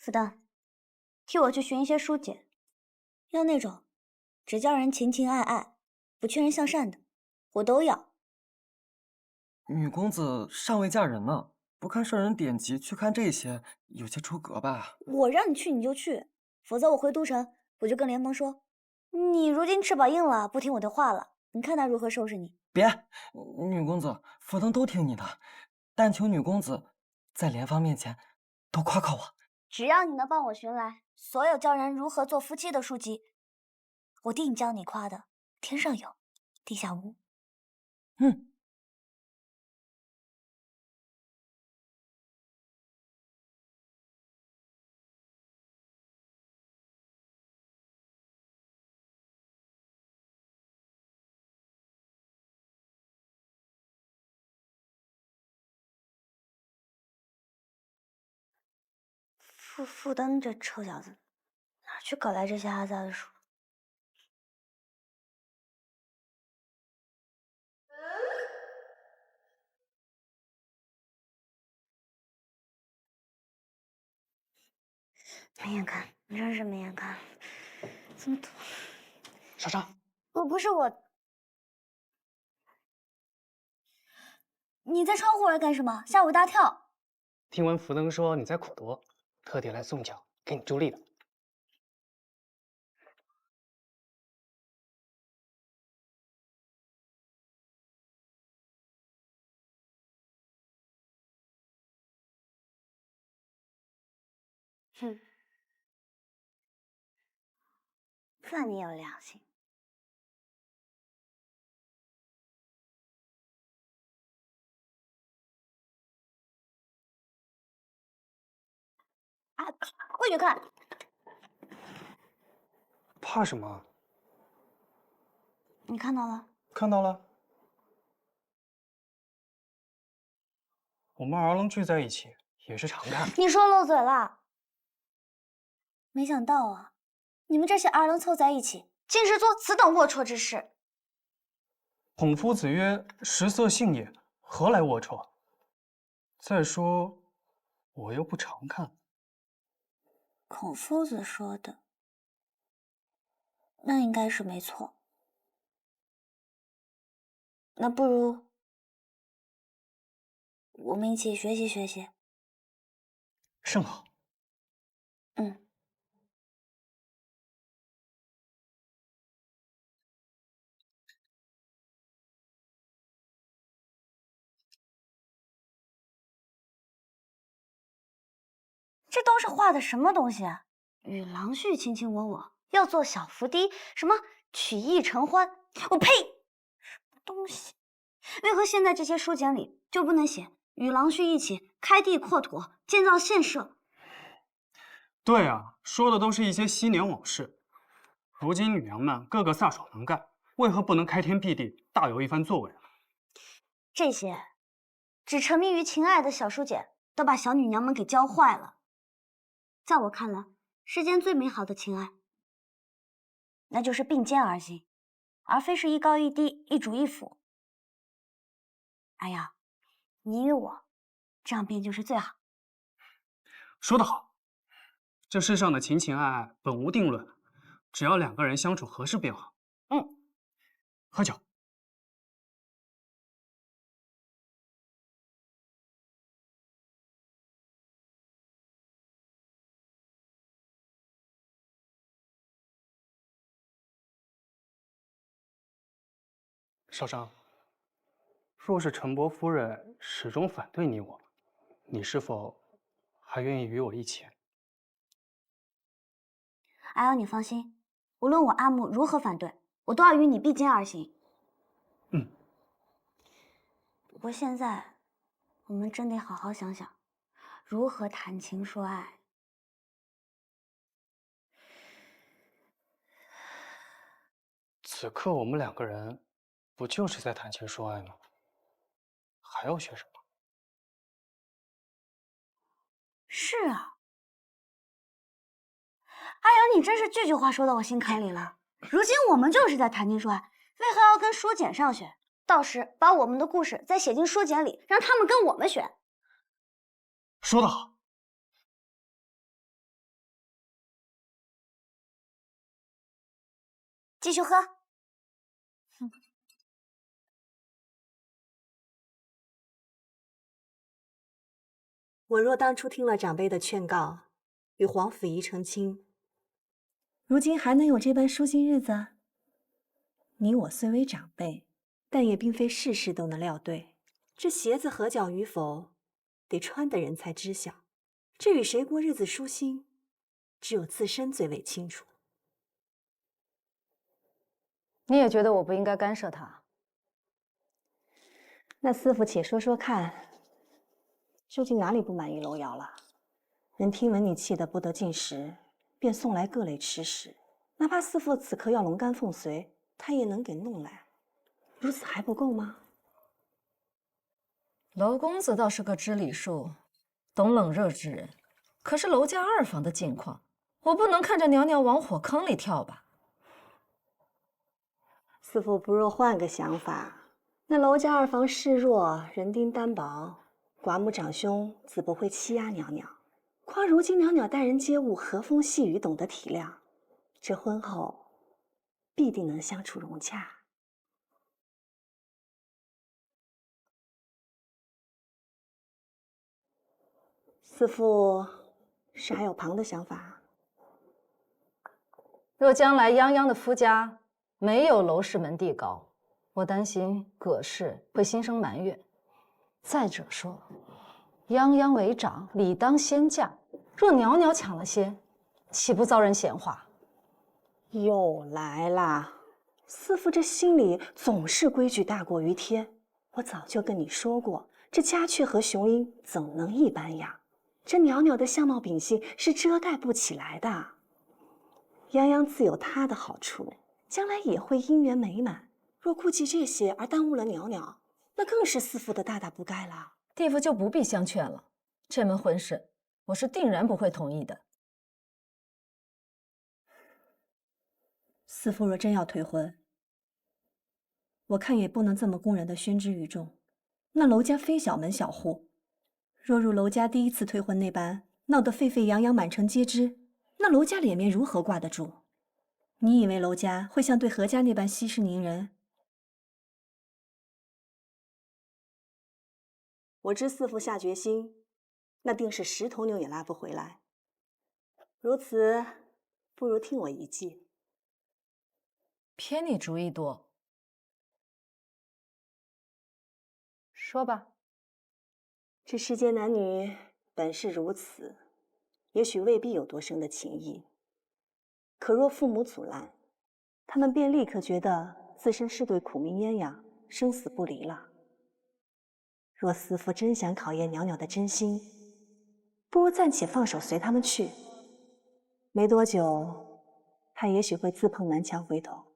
福丹，替我去寻一些书简，要那种只教人情情爱爱，不劝人向善的，我都要。女公子尚未嫁人呢，不看圣人典籍，去看这些，有些出格吧？我让你去你就去，否则我回都城，我就跟联盟说，你如今翅膀硬了，不听我的话了，你看他如何收拾你。别，女公子，福登都听你的，但求女公子在联方面前多夸夸我。只要你能帮我寻来所有教人如何做夫妻的书籍，我定教你夸的天上有，地下无。嗯。傅登这臭小子，哪去搞来这些阿杂的书？没眼看，真是没眼看！怎么都……莎莎，不是我，你在窗户外干什么？吓我一大跳！听闻福登说你在苦读，特地来送奖给你助力的。哼，算你有良心。啊，不许看！怕什么？你看到了？看到了。我们儿郎聚在一起也是常看。你说漏嘴了。没想到啊，你们这些儿郎凑在一起，竟是做此等龌龊之事。孔夫子曰：“食色性也，何来龌龊？”再说，我又不常看。孔夫子说的，那应该是没错。那不如我们一起学习学习。甚好。嗯。这都是画的什么东西啊？与郎婿卿卿我我，要做小伏低，什么曲意承欢？我呸！什么东西？为何现在这些书简里就不能写与郎婿一起开地扩土，建造县社？对啊，说的都是一些昔年往事。如今女娘们个个飒爽能干，为何不能开天辟地，大有一番作为？这些只沉迷于情爱的小书简，都把小女娘们给教坏了。在我看来，世间最美好的情爱，那就是并肩而行，而非是一高一低、一主一辅。哎呀，你与我，这样便就是最好。说得好，这世上的情情爱爱本无定论，只要两个人相处合适便好。喝酒。少商，若是陈伯夫人始终反对你我，你是否还愿意与我一起？阿瑶，你放心，无论我阿木如何反对，我都要与你并肩而行。不过现在，我们真得好好想想，如何谈情说爱。此刻我们两个人，不就是在谈情说爱吗？还要学什么？是啊，阿瑶，你真是句句话说到我心坎里了。如今我们就是在谈情说爱，为何要跟书简上学？到时把我们的故事再写进书简里，让他们跟我们学。说得好。继续喝。我若当初听了长辈的劝告，与皇甫仪成亲，如今还能有这般舒心日子？你我虽为长辈，但也并非事事都能料对。这鞋子合脚与否，得穿的人才知晓。这与谁过日子舒心，只有自身最为清楚。你也觉得我不应该干涉他？那师傅，且说说看，究竟哪里不满意楼瑶了？人听闻你气得不得进食，便送来各类吃食，哪怕师傅此刻要龙肝凤髓，他也能给弄来。如此还不够吗？娄公子倒是个知礼数、懂冷热之人，可是娄家二房的境况，我不能看着娘娘往火坑里跳吧？师傅不若换个想法，那娄家二房势弱，人丁单薄，寡母长兄自不会欺压娘娘。况如今娘娘待人接物和风细雨，懂得体谅，这婚后必定能相处融洽。师傅是还有旁的想法？若将来泱泱的夫家没有娄氏门第高，我担心葛氏会心生埋怨。再者说，泱泱为长，理当先嫁，若袅袅抢了先，岂不遭人闲话？又来啦！师傅这心里总是规矩大过于天。我早就跟你说过，这家雀和雄鹰怎能一般样？这袅袅的相貌秉性是遮盖不起来的。泱泱自有她的好处，将来也会姻缘美满。若顾及这些而耽误了袅袅，那更是师傅的大大不该了。弟妇就不必相劝了，这门婚事我是定然不会同意的。师傅若真要退婚，我看也不能这么公然的宣之于众。那娄家非小门小户，若如娄家第一次退婚那般闹得沸沸扬扬，满城皆知，那娄家脸面如何挂得住？你以为娄家会像对何家那般息事宁人？我知师傅下决心，那定是10头牛也拉不回来。如此，不如听我一计。偏你主意多，说吧。这世间男女本是如此，也许未必有多深的情谊。可若父母阻拦，他们便立刻觉得自身是对苦命鸳鸯，生死不离了。若师父真想考验袅袅的真心，不如暂且放手随他们去。没多久，他也许会自碰南墙回头。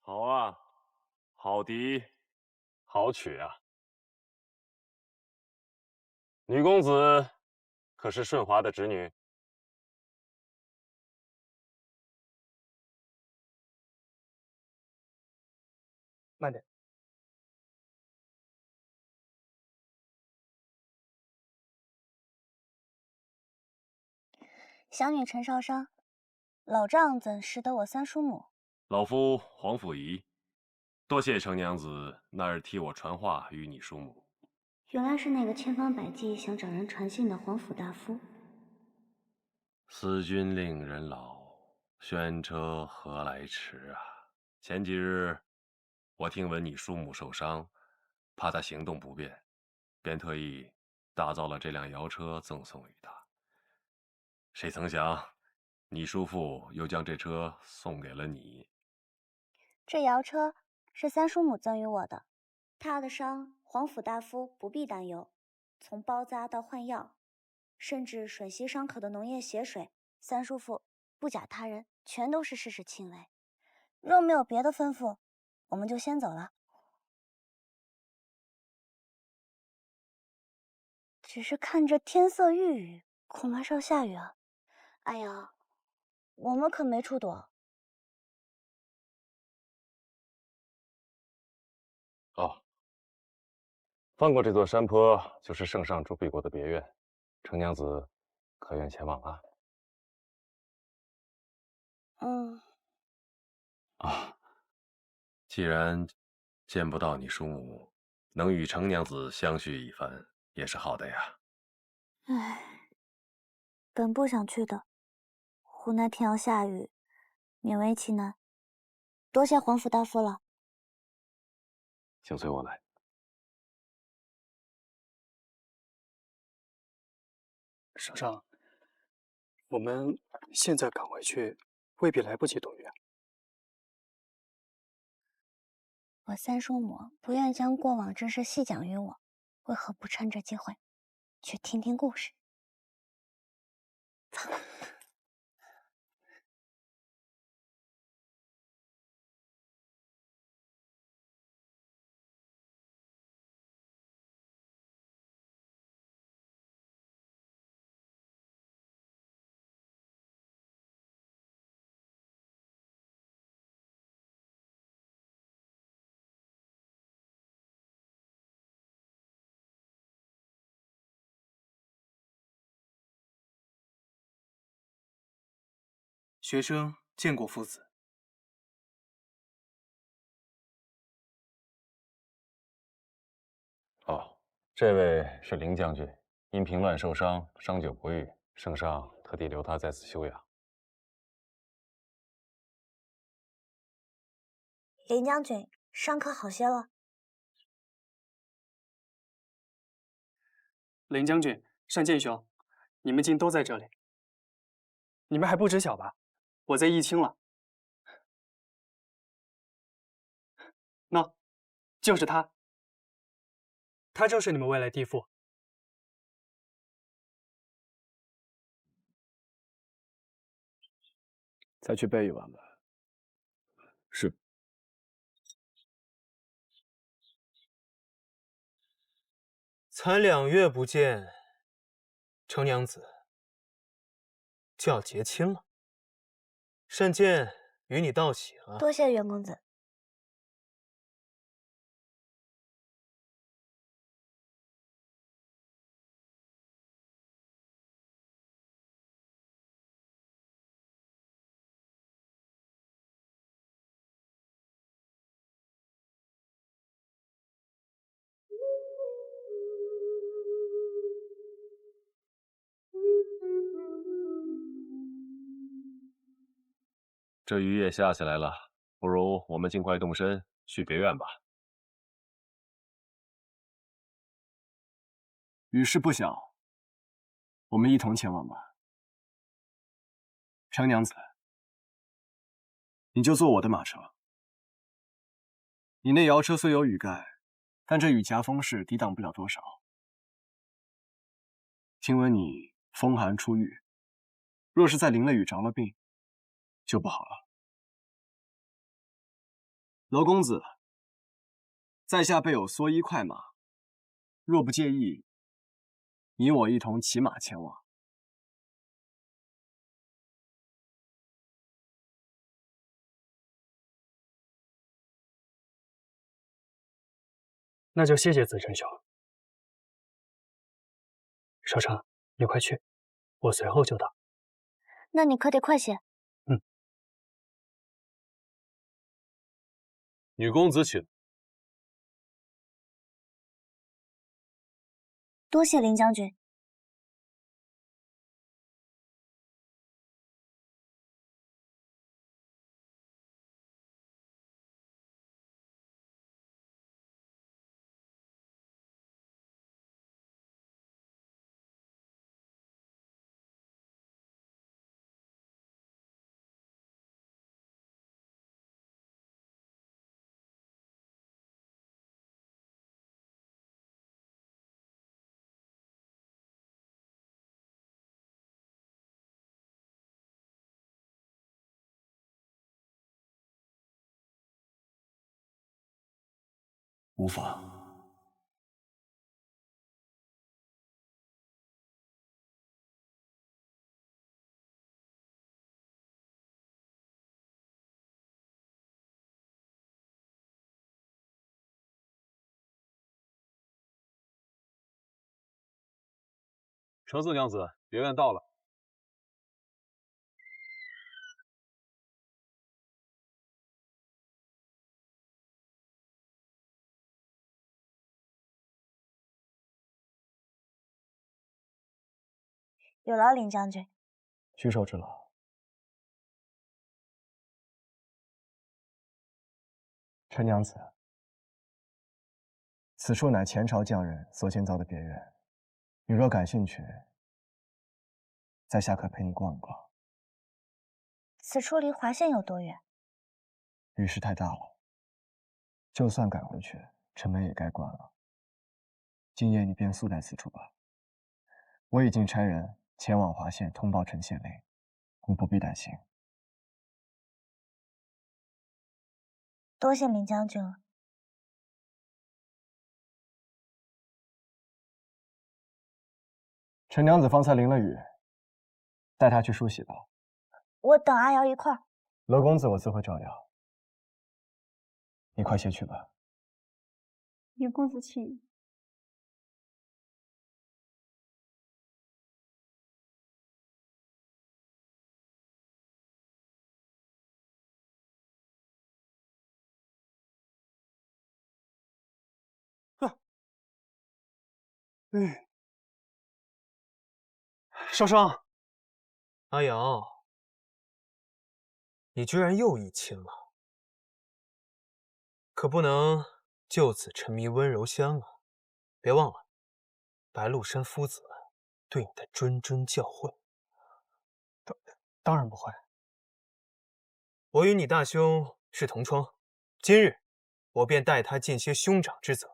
好啊，好敌，好曲啊！女公子可是顺华的侄女？慢点。小女陈少商，老丈怎识得我三叔母？老夫黄甫仪，多谢程娘子那日替我传话与你叔母。原来是那个千方百计想找人传信的皇甫大夫。思君令人老，轩车何来迟啊！前几日我听闻你叔母受伤，怕她行动不便，便特意打造了这辆摇车赠送于她。谁曾想，你叔父又将这车送给了你。这摇车是三叔母赠予我的，他的伤，皇甫大夫不必担忧。从包扎到换药，甚至吮吸伤口的农业血水，三叔父不假他人，全都是事事亲为。若没有别的吩咐，我们就先走了。只是看着天色欲雨，恐怕是要下雨啊！哎呀，我们可没处躲。哦，翻过这座山坡就是圣上驻跸国的别院，程娘子可愿前往啊？啊，既然见不到你叔母，能与程娘子相叙一番也是好的呀。唉，本不想去的，湖南天要下雨，勉为其难。多谢皇甫大夫了。请随我来。少商，我们现在赶回去，未必来不及躲雨啊。我三叔母不愿将过往之事细讲于我，为何不趁这机会去听听故事？走。学生见过夫子。哦，这位是林将军，因平乱受伤，伤久不愈，圣上特地留他在此休养。林将军，伤可好些了？林将军、单剑兄，你们竟都在这里，你们还不知晓吧？我在义清了。喏，就是他，他就是你们未来弟父。再去背一碗吧。是。才2月不见，程娘子就要结亲了。单剑与你道喜了。多谢袁公子。这雨也下起来了，不如我们尽快动身去别院吧。雨势不小，我们一同前往吧。程娘子，你就坐我的马车。你那摇车虽有雨盖，但这雨夹风势抵挡不了多少。听闻你风寒初愈，若是再淋了雨着了病，就不好了。娄公子，在下备有蓑衣快马，若不介意，你我一同骑马前往。那就谢谢子辰兄。少成，你快去，我随后就到。那你可得快些。女公子请。多谢林将军。无法。橙子娘子，别院到了。有劳林将军。屈受之劳。陈娘子，此处乃前朝匠人所建造的别院，你若感兴趣，在下可陪你逛一逛。此处离华县有多远？雨势太大了，就算赶回去，城门也该关了。今夜你便宿在此处吧。我已经差人前往华县通报陈县令，你不必担心。多谢林将军了。陈娘子方才淋了雨，带她去梳洗吧。我等阿瑶一块儿。罗公子我自会照料。你快些去吧。女公子请。少商，阿瑶，你居然又议亲了，可不能就此沉迷温柔乡啊！别忘了，白鹿山夫子对你的谆谆教诲。当然不会。我与你大兄是同窗，今日我便代他尽些兄长之责，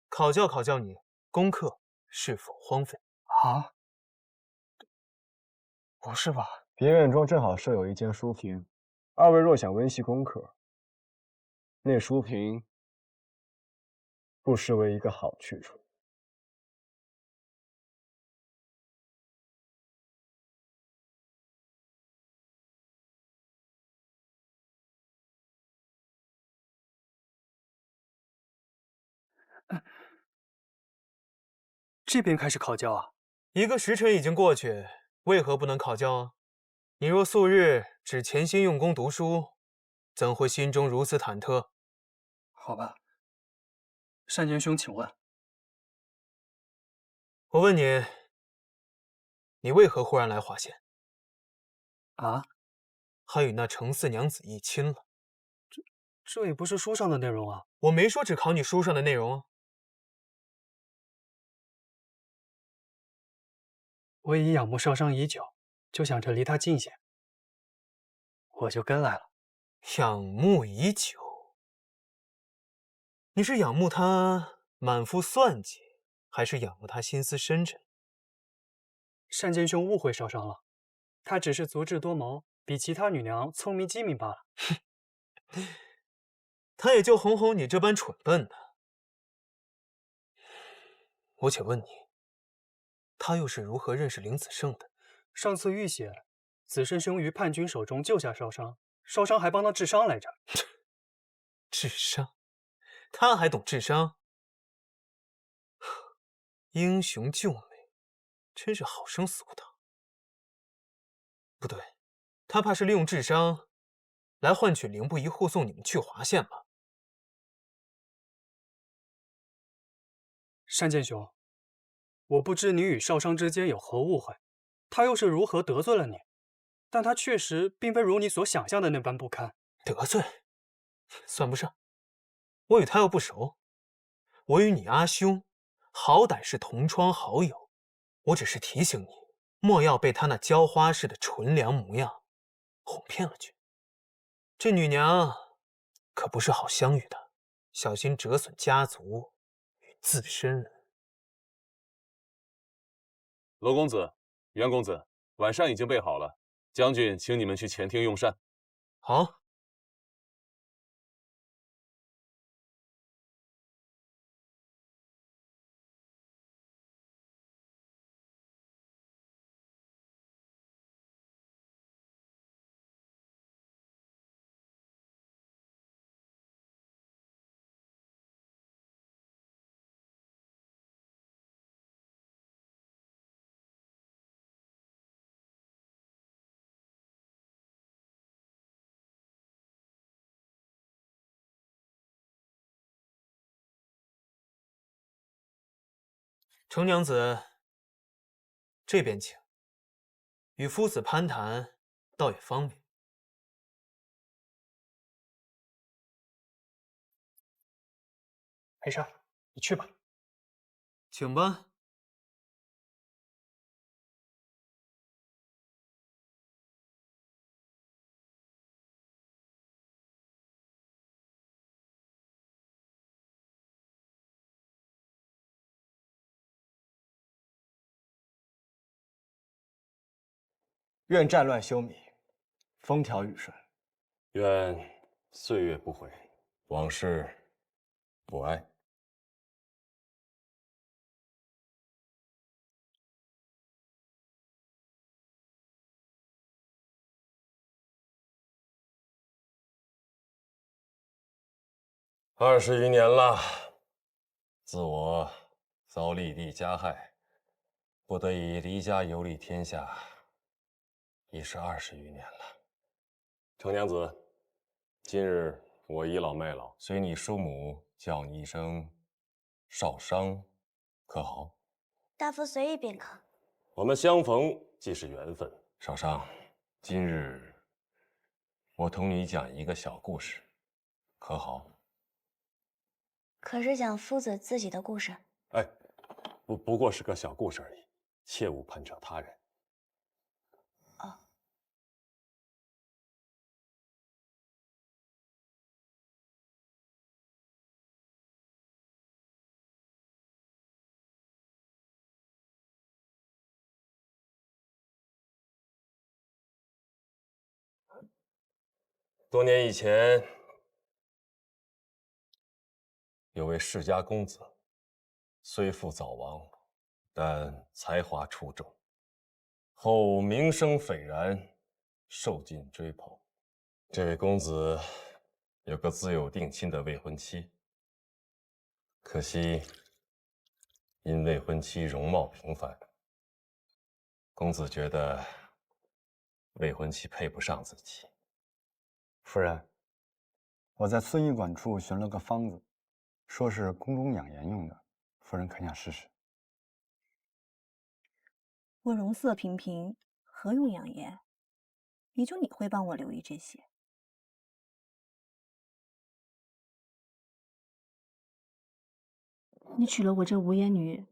考教考教你功课是否荒废。啊？不是吧？别院中正好设有一间书屏，二位若想温习功课，那书屏不失为一个好去处。这边开始考教啊？一个时辰已经过去，为何不能考教啊？你若素日只潜心用功读书，怎会心中如此忐忑？好吧，单剑兄，请问，我问你，你为何忽然来华县？啊？还与那程四娘子议亲了？这也不是书上的内容啊。我没说只考你书上的内容啊。我已仰慕少商已久，就想着离他近些，我就跟来了。仰慕已久？你是仰慕他满腹算计，还是仰慕他心思深沉？单剑兄误会少商了，他只是足智多谋，比其他女娘聪明机敏罢了。他也就哄哄你这般蠢笨的。我且问你，他又是如何认识林子胜的？上次玉血，子申兄于叛军手中救下少商，少商还帮他治伤来着。治伤？他还懂治伤？英雄救美，真是好生俗套。不对，他怕是利用智商来换取凌不疑护送你们去华县吧？单剑兄，我不知你与少商之间有何误会，他又是如何得罪了你？但他确实并非如你所想象的那般不堪。得罪？算不上，我与他又不熟。我与你阿兄，好歹是同窗好友。我只是提醒你，莫要被他那浇花似的纯良模样哄骗了去。这女娘可不是好相与的，小心折损家族与自身。罗公子、袁公子，晚膳已经备好了，将军请你们去前厅用膳。好。程娘子，这边请。与夫子攀谈，倒也方便。没事，你去吧。请吧。愿战乱休弭，风调雨顺。愿岁月不悔，往事不哀。20余年了，自我遭立地加害，不得已离家游历天下，已是20余年了。程娘子，今日我倚老卖老，随你叔母叫你一声少商，可好？大夫随意便可。我们相逢即是缘分。少商，今日我同你讲一个小故事，可好？可是讲夫子自己的故事。哎，不过是个小故事而已，切勿攀扯他人。哦。多年以前，有位世家公子，虽父早亡，但才华出众，后名声斐然，受尽追捧。这位公子有个自有定亲的未婚妻，可惜因未婚妻容貌平凡，公子觉得未婚妻配不上自己。夫人，我在村医馆处寻了个方子，说是宫中养颜用的，夫人可想试试？我容色平平，何用养颜？也就你会帮我留意这些。你娶了我这无颜女，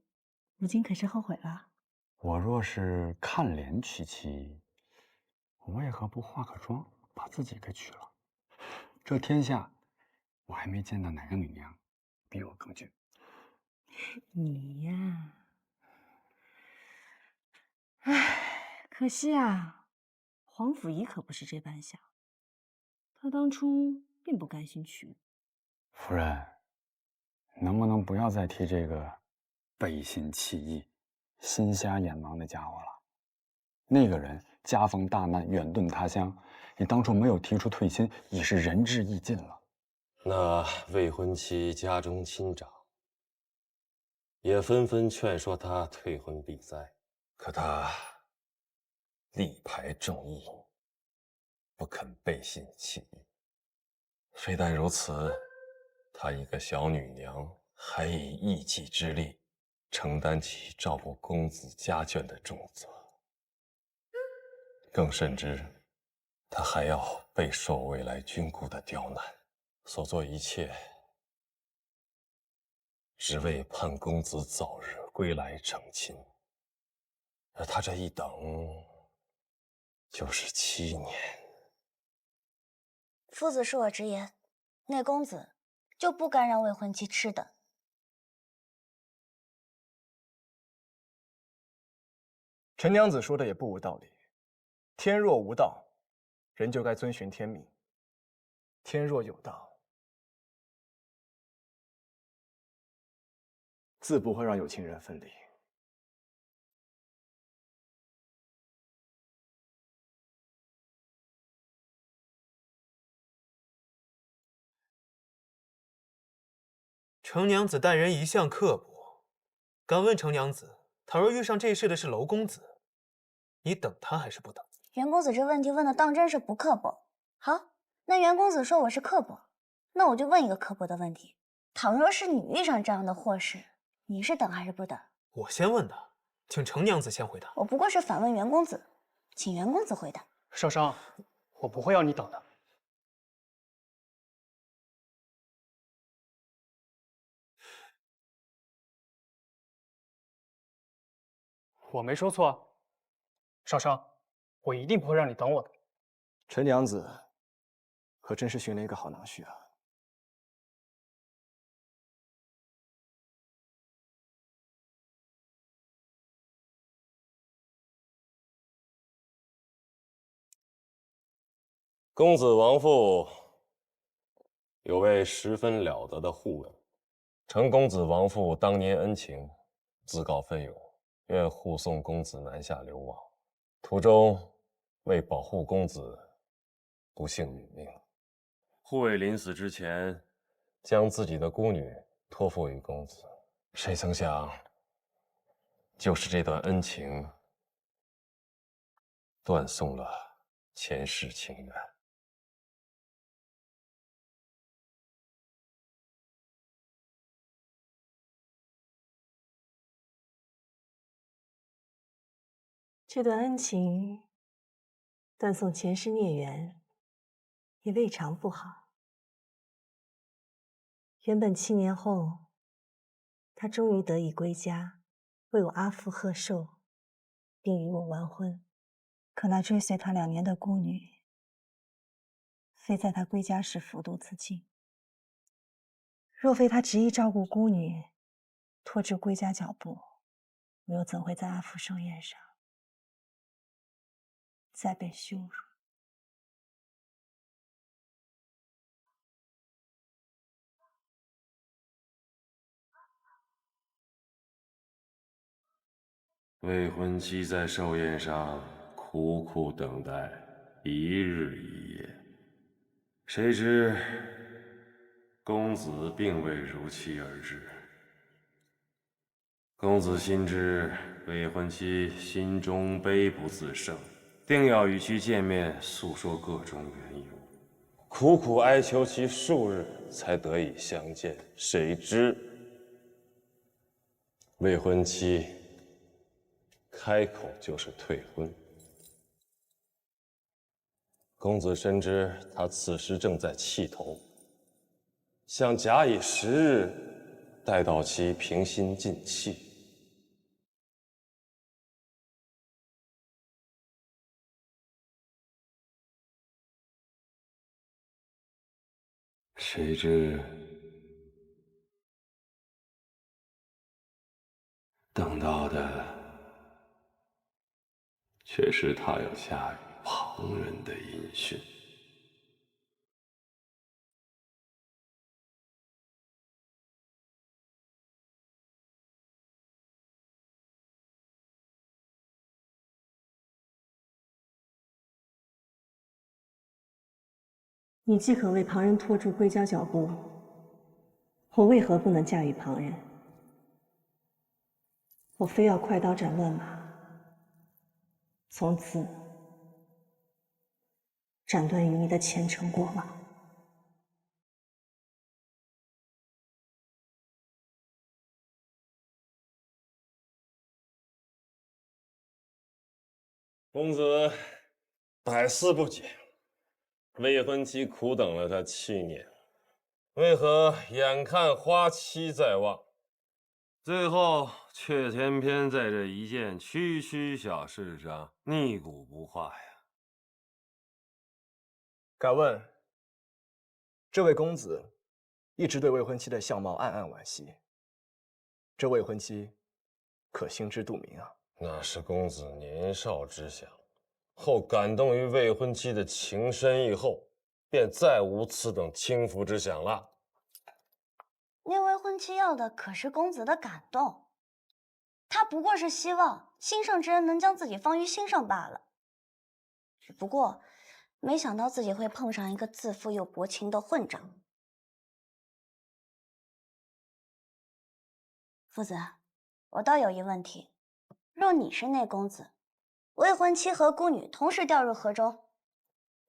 如今可是后悔了？我若是看脸娶妻，我为何不化个妆，把自己给娶了？这天下，我还没见到哪个女娘比我更俊。你呀，唉，可惜啊，皇甫仪可不是这般想。他当初并不甘心娶。夫人，能不能不要再提这个背信弃义、心瞎眼盲的家伙了？那个人家逢大难，远遁他乡，你当初没有提出退亲，已是仁至义尽了。那未婚妻家中亲长，也纷纷劝说他退婚避灾，可他力排众议，不肯背信弃义。非但如此，她一个小女娘，还以一己之力承担起照顾公子家眷的重责。更甚之，她还要备受未来君故的刁难，所做一切，只为盼公子早日归来成亲。而她这一等，就是7年。夫子恕我直言，那公子就不该让未婚妻吃的。陈娘子说的也不无道理。天若无道，人就该遵循天命；天若有道，自不会让有情人分离。程娘子待人一向刻薄，敢问程娘子，倘若遇上这事的是娄公子，你等他还是不等？袁公子这问题问的当真是不刻薄。好，那袁公子说我是刻薄，那我就问一个刻薄的问题：倘若是你遇上这样的祸事，你是等还是不等？我先问的，请程娘子先回答。我不过是反问袁公子，请袁公子回答。少商，我不会要你等的。我没说错，少商，我一定不会让你等我的。陈娘子可真是寻了一个好男婿啊！公子王父有位十分了得的护卫，承公子王父当年恩情，自告奋勇，愿护送公子南下流亡。途中为保护公子，不幸殒命。护卫临死之前，将自己的孤女托付于公子，谁曾想，就是这段恩情，断送了前世情缘。这段恩情断送前世孽缘，也未尝不好。原本7年后，他终于得以归家，为我阿父贺寿，并与我完婚。可那追随他2年的孤女，非在他归家时服毒自尽。若非他执意照顾孤女，拖至归家脚步，我又怎会在阿父寿宴上再被羞辱？未婚妻在寿宴上苦苦等待1日1夜，谁知公子并未如期而至。公子心知未婚妻心中悲不自胜，定要与其见面，诉说各种缘由，苦苦哀求其数日才得以相见。谁知未婚妻开口就是退婚。公子深知他此时正在气头，想假以时日，待到其平心静气。谁知等到的却是他要驾驭旁人的音讯。你既可为旁人拖住归家脚步，我为何不能驾驭旁人？我非要快刀斩乱麻，从此斩断与你的前尘过往。公子百思不解，未婚妻苦等了他7年，为何眼看花期在望，最后却偏偏在这一件区区小事上逆骨不化呀？敢问，这位公子一直对未婚妻的相貌暗暗惋惜，这未婚妻可心知肚明啊？那是公子年少之想，后感动于未婚妻的情深意厚，便再无此等轻浮之想了。那未婚妻要的可是公子的感动，她不过是希望兴盛之人能将自己放于心上罢了。只不过，没想到自己会碰上一个自负又薄情的混账。夫子，我倒有一问题：若你是那公子，未婚妻和孤女同时掉入河中，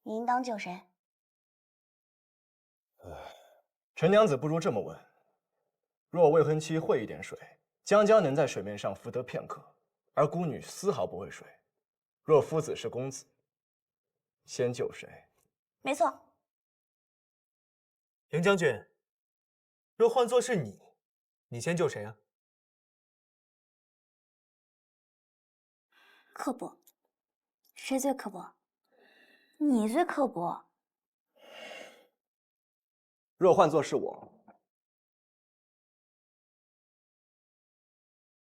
你应当救谁？陈娘子不如这么问：若未婚妻会一点水，将能在水面上浮得片刻，而孤女丝毫不会水。若夫子是公子，先救谁？没错。凌将军，若换作是你，你先救谁啊？刻薄，谁最刻薄？你最刻薄。若换作是我，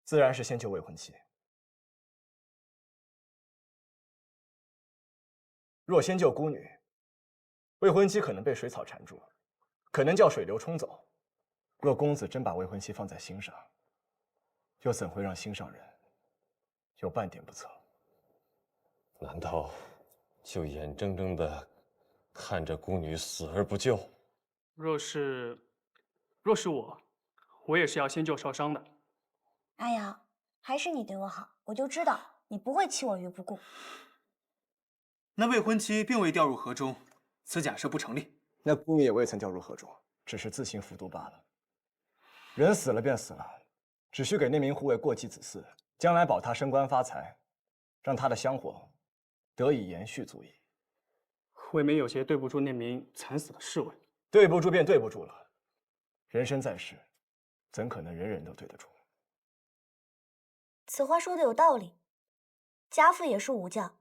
自然是先救未婚妻。若先救孤女，未婚妻可能被水草缠住，可能叫水流冲走。若公子真把未婚妻放在心上，又怎会让心上人有半点不测？难道就眼睁睁地看着孤女死而不救？若是我也是要先救受伤的。哎呀，还是你对我好，我就知道你不会弃我于不顾。那未婚妻并未掉入河中，此假设不成立。那孤女也未曾掉入河中，只是自行服毒罢了。人死了便死了，只需给那名护卫过继子嗣，将来保他升官发财，让他的香火得以延续足矣。未免有些对不住那名惨死的侍卫。对不住便对不住了，人生在世，怎可能人人都对得住？此话说的有道理。家父也是武将，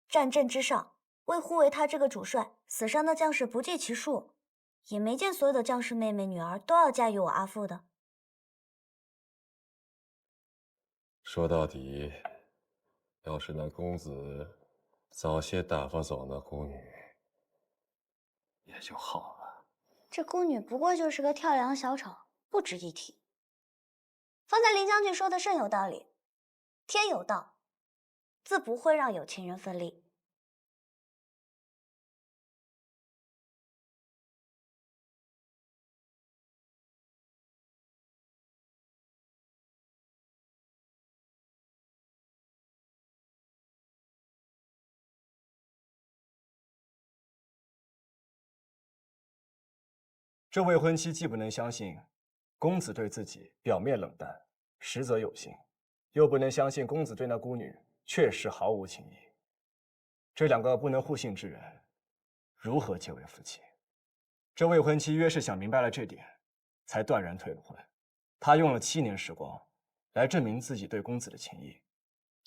战阵之上，为护卫他这个主帅，死伤的将士不计其数，也没见所有的将士妹妹女儿都要嫁与我阿父的。说到底，要是那公子早些打发走那孤女，也就好了。这孤女不过就是个跳梁小丑，不值一提。方才林将军说的甚有道理，天有道，自不会让有情人分离。这未婚妻既不能相信公子对自己表面冷淡，实则有心，又不能相信公子对那孤女确实毫无情意。这两个不能互信之人，如何结为夫妻？这未婚妻约是想明白了这点，才断然退了婚。她用了7年时光来证明自己对公子的情谊，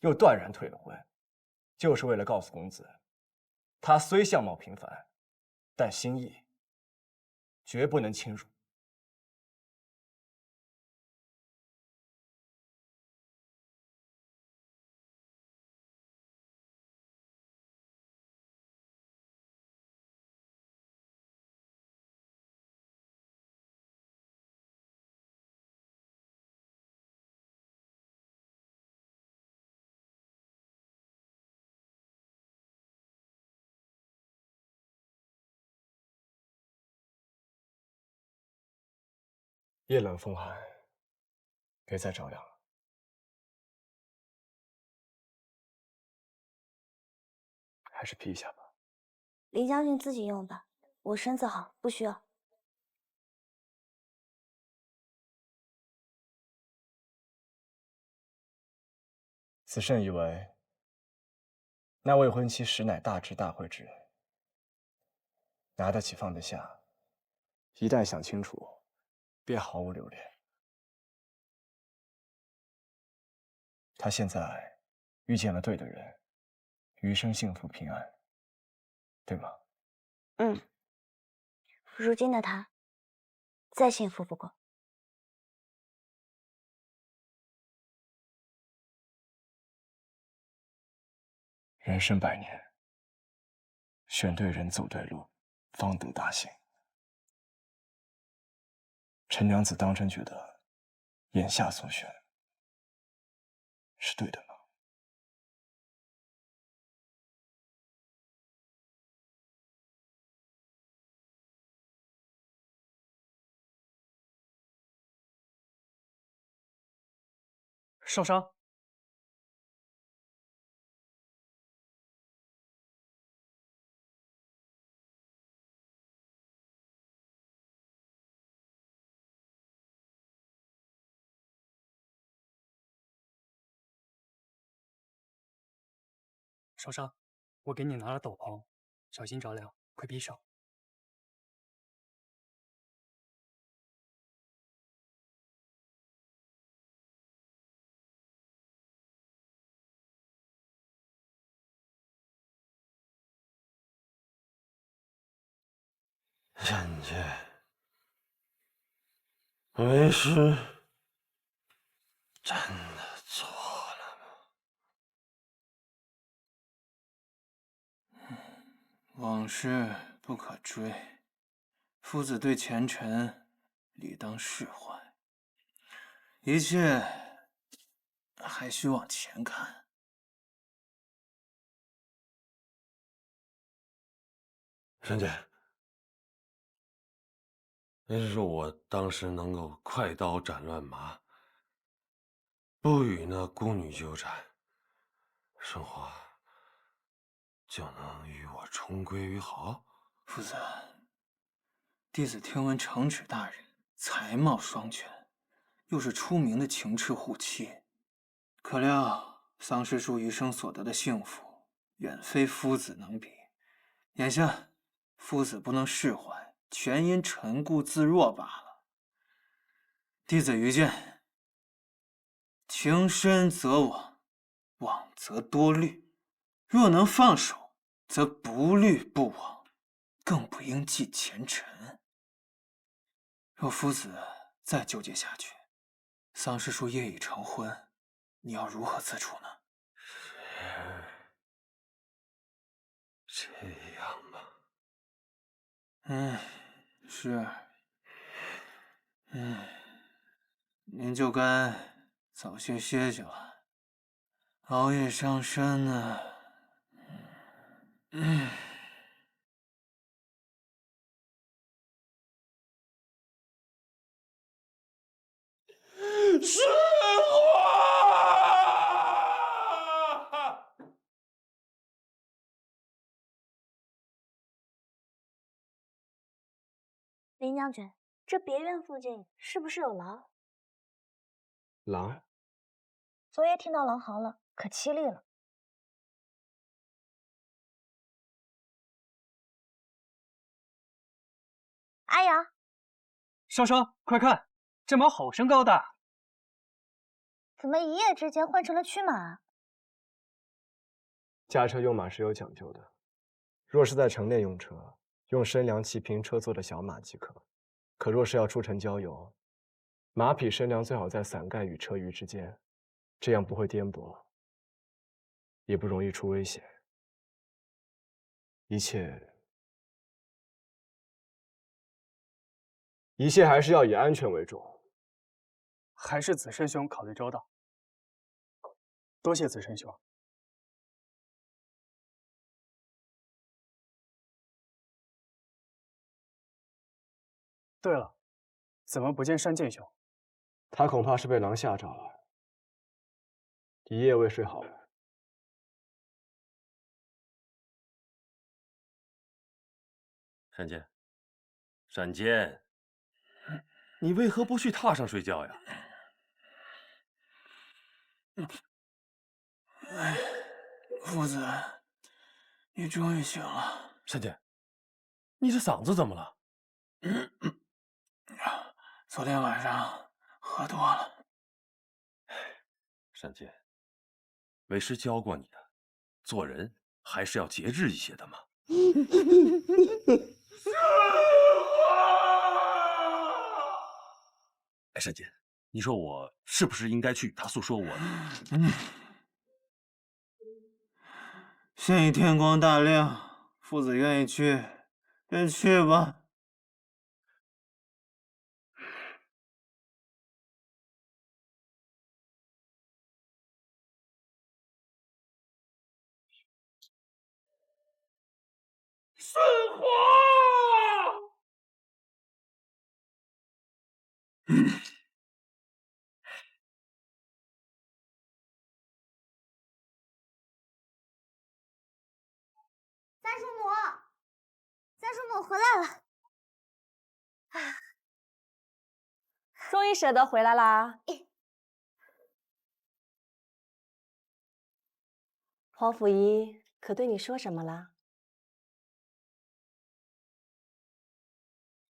又断然退了婚，就是为了告诉公子，她虽相貌平凡，但心意绝不能轻辱。夜冷风寒，别再着凉了。还是披一下吧。林将军自己用吧，我身子好，不需要。子慎以为，那未婚妻实乃大智大慧之人，拿得起放得下，一旦想清楚，便毫无留恋。他现在遇见了对的人，余生幸福平安，对吗？嗯，如今的他，再幸福不过。人生百年，选对人，走对路，方得大幸。陈娘子当真觉得，眼下所选是对的吗？受伤？受伤？我给你拿了斗篷，小心着凉，快匕首。人家为师真的错了吗？往事不可追，夫子对前尘理当释怀，一切还需往前看。人家，要是我当时能够快刀斩乱麻，不与那孤女纠缠，生活就能与我重归于好。夫子，弟子听闻承旨大人才貌双全，又是出名的情痴护妻，可料丧尸叔余生所得的幸福，远非夫子能比。眼下夫子不能释怀，全因陈固自弱罢了。弟子愚见，情深则往，往则多虑。若能放手，则不虑不往，更不应记前尘。若夫子再纠结下去，丧尸叔夜已成婚，你要如何自处呢？这样吧。是。您就该早些歇息了，熬夜伤身呢。是我。林将军，这别院附近是不是有狼？狼？昨夜听到狼嚎了，可凄厉了。阿阳，少商，快看，这马好生高大，怎么一夜之间换成了驱马？驾车用马是有讲究的，若是在城内用车，用身量气平车做的小马即可；可若是要出城郊游，马匹身量最好在伞盖与车舆之间，这样不会颠簸，也不容易出危险。一切还是要以安全为重。还是子慎兄考虑周到，多谢子慎兄。对了，怎么不见单剑兄？他恐怕是被狼吓着了，一夜未睡好。单坚，单坚，你为何不去榻上睡觉呀？哎，父子，你终于醒了。单坚，你这嗓子怎么了？昨天晚上喝多了。单坚，为师教过你的，做人还是要节制一些的嘛。哎，单坚，你说我是不是应该去与他诉说我？现已天光大亮，父子愿意去，便去吧。圣皇！三叔母，三叔母回来了。终于舍得回来啦！皇甫仪可对你说什么了？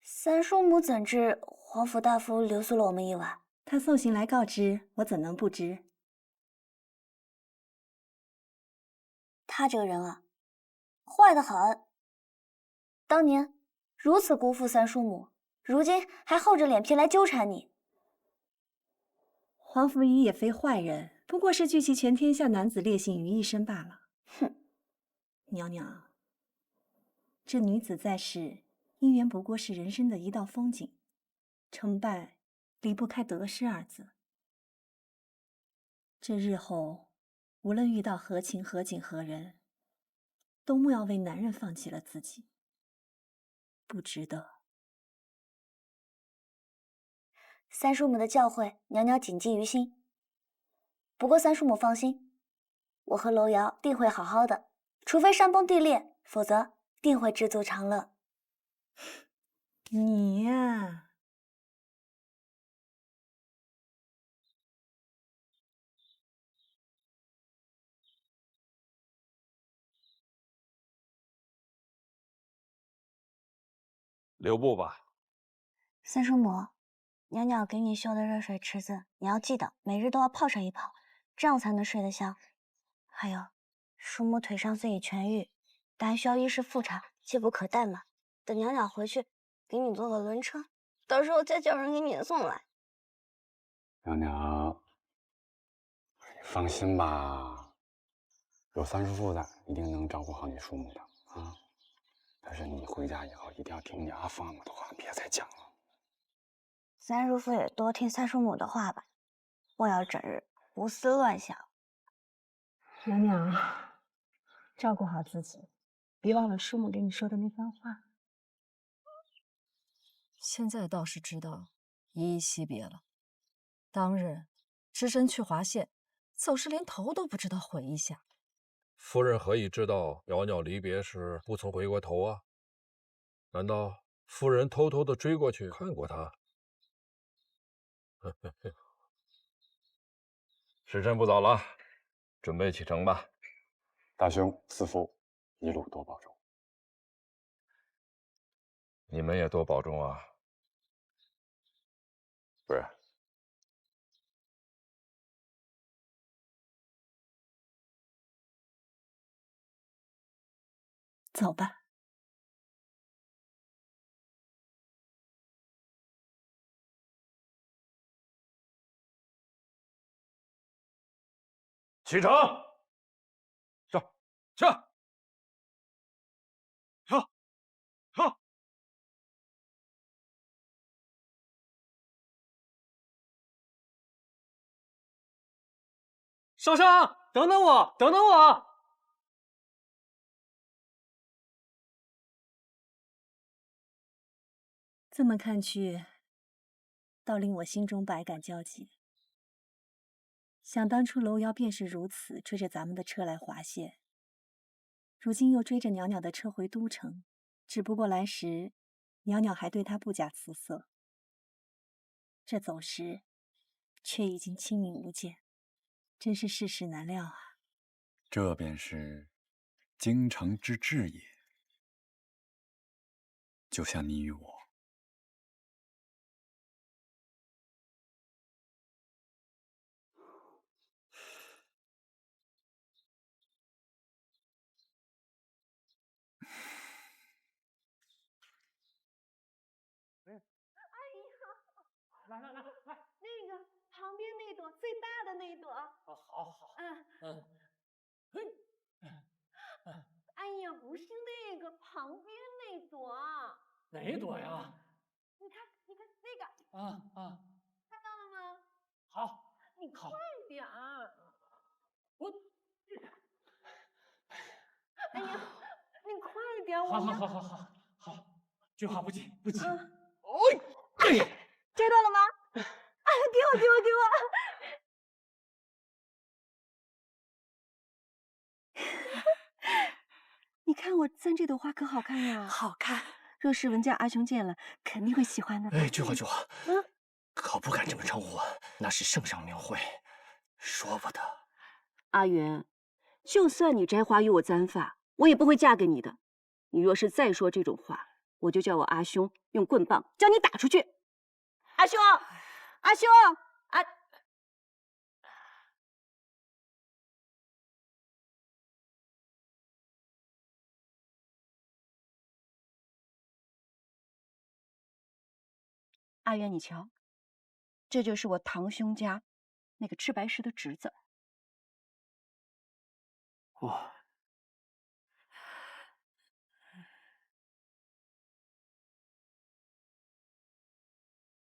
三叔母怎知皇甫大夫留宿了我们一晚？他送信来告知，我怎能不知？他这个人啊，坏得很。当年如此辜负三叔母，如今还厚着脸皮来纠缠你。皇甫仪也非坏人，不过是聚集全天下男子烈性于一身罢了。哼，娘娘，这女子在世，姻缘不过是人生的一道风景，成败离不开得失二字。这日后，无论遇到何情何景何人，都莫要为男人放弃了自己，不值得。三叔母的教诲，娘娘谨记于心。不过三叔母放心，我和楼瑶定会好好的，除非山崩地裂，否则定会知足常乐。你呀，留步吧。三叔母，娘娘给你修的热水池子，你要记得每日都要泡上一泡，这样才能睡得香。还有，叔母腿伤虽已痊愈，但还需要衣食复查，切不可怠慢。等娘娘回去，给你坐个轮车，到时候再叫人给你送来。娘娘，你放心吧，有三叔父在，一定能照顾好你叔母的啊。但是你回家以后一定要听你阿父阿母的话，别再讲了。三叔父也多听三叔母的话吧，莫要整日胡思乱想。娘娘，照顾好自己，别忘了叔母给你说的那番话。现在倒是知道依依惜别了。当日只身去华县，走时连头都不知道回一下。夫人何以知道袅袅离别时不曾回过头啊？难道夫人偷偷的追过去看过他？时辰不早了，准备启程吧。大兄、四父，一路多保重。你们也多保重啊。夫人，走吧。启程，上，下，上，上。少商，等等我，等等我！这么看去，倒令我心中百感交集。想当初楼瑶便是如此，追着咱们的车来华县，如今又追着袅袅的车回都城，只不过来时，袅袅还对他不假辞色，这走时，却已经轻盈无见，真是世事难料啊！这便是京城之志也，就像你与我。来，那个旁边那朵最大的那朵。好，好，哎呀，不是那个旁边那朵。哪朵呀？你看那个。啊，看到了吗？好，你快点儿！我，哎呀，你快点！好，句话不急，不急。摘到了吗？啊，给我！你看我簪这朵花可好看呀！好看。若是文家阿兄见了，肯定会喜欢的。哎，句话，可不敢这么称呼，那是圣上名讳，说不得。阿元，就算你摘花与我簪发，我也不会嫁给你的。你若是再说这种话，我就叫我阿兄用棍棒将你打出去。阿兄，阿元，你瞧，这就是我堂兄家那个赤白石的侄子。哇，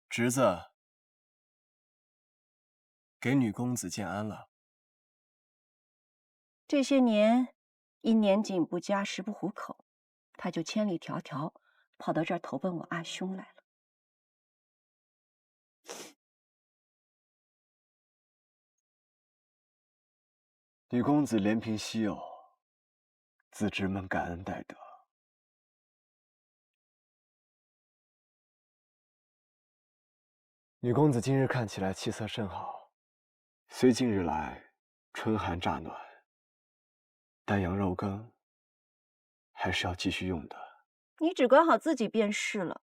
侄子，给女公子见安了。这些年因年景不佳，食不糊口，他就千里迢迢跑到这儿投奔我阿兄来了。女公子怜贫惜友，自侄们感恩戴德。女公子今日看起来气色甚好，虽近日来春寒乍暖，但羊肉羹还是要继续用的。你只管好自己便是了，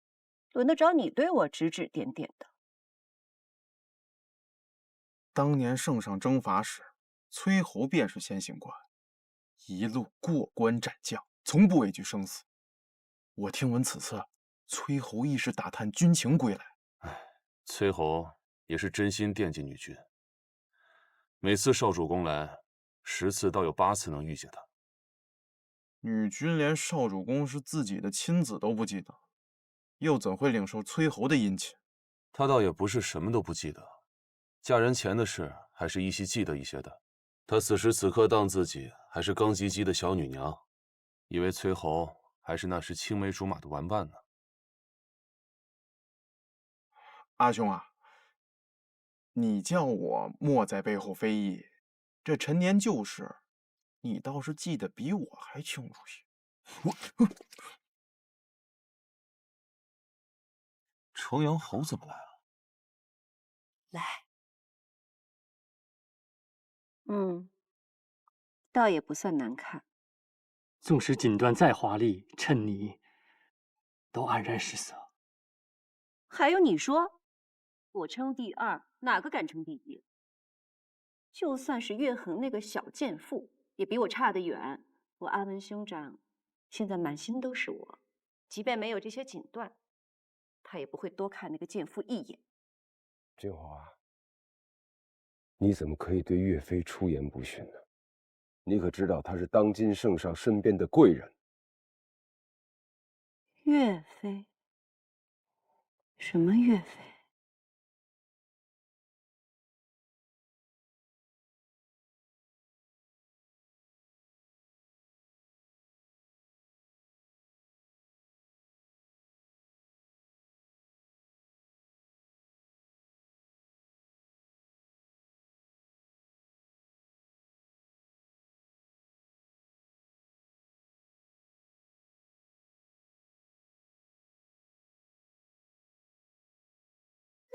轮得着你对我指指点点的？当年圣上征伐时，崔侯便是先行官，一路过关斩将，从不畏惧生死。我听闻此次崔侯亦是打探军情归来。崔侯也是真心惦记女君，每次少主公来，10次倒有8次能遇见他。女君连少主公是自己的亲子都不记得，又怎会领受崔侯的殷勤？他倒也不是什么都不记得，嫁人前的事还是依稀记得一些的。他此时此刻当自己还是刚及笄的小女娘，以为崔侯还是那时青梅竹马的玩伴呢。阿兄啊，你叫我莫在背后非议，这陈年旧事，你倒是记得比我还清楚些。城阳侯怎么来了？来，倒也不算难看。纵使锦缎再华丽，衬你都黯然失色。还有你说，我称第二，哪个敢称第一？就算是岳衡那个小贱妇，也比我差得远。我阿文兄长现在满心都是我，即便没有这些锦缎，他也不会多看那个贱妇一眼。振华，你怎么可以对岳飞出言不逊呢？你可知道他是当今圣上身边的贵人？岳飞？什么岳飞？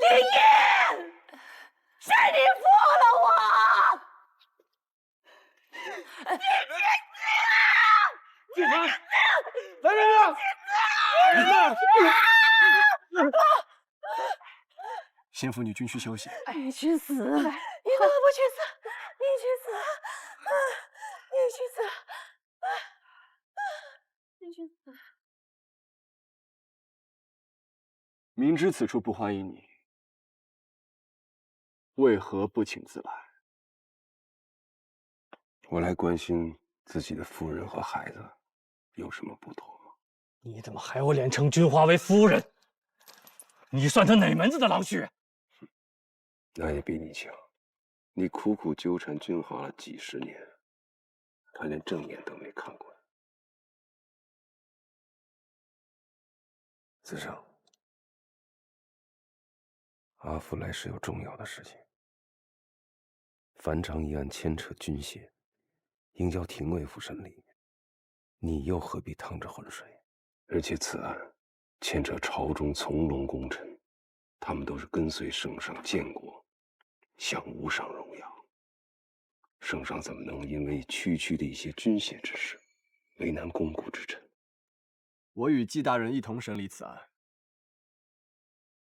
义，是你负了我！静凡，来人啊！先父女君需休息。你去死！你怎么不去死？你去死！你去死！你去死！明知此处不欢迎你，为何不请自来？我来关心自己的夫人和孩子，有什么不妥吗？你怎么还有脸称君华为夫人？你算他哪门子的老许？那也比你强。你苦苦纠缠君华了几十年，他连正眼都没看过。子胜，阿福来是有重要的事情。樊昌一案牵扯军械，应交廷尉府审理，你又何必趟着浑水？而且此案牵扯朝中从龙功臣，他们都是跟随圣上建国，享无上荣耀。圣上怎么能因为区区的一些军械之事，为难肱骨之臣？我与季大人一同审理此案，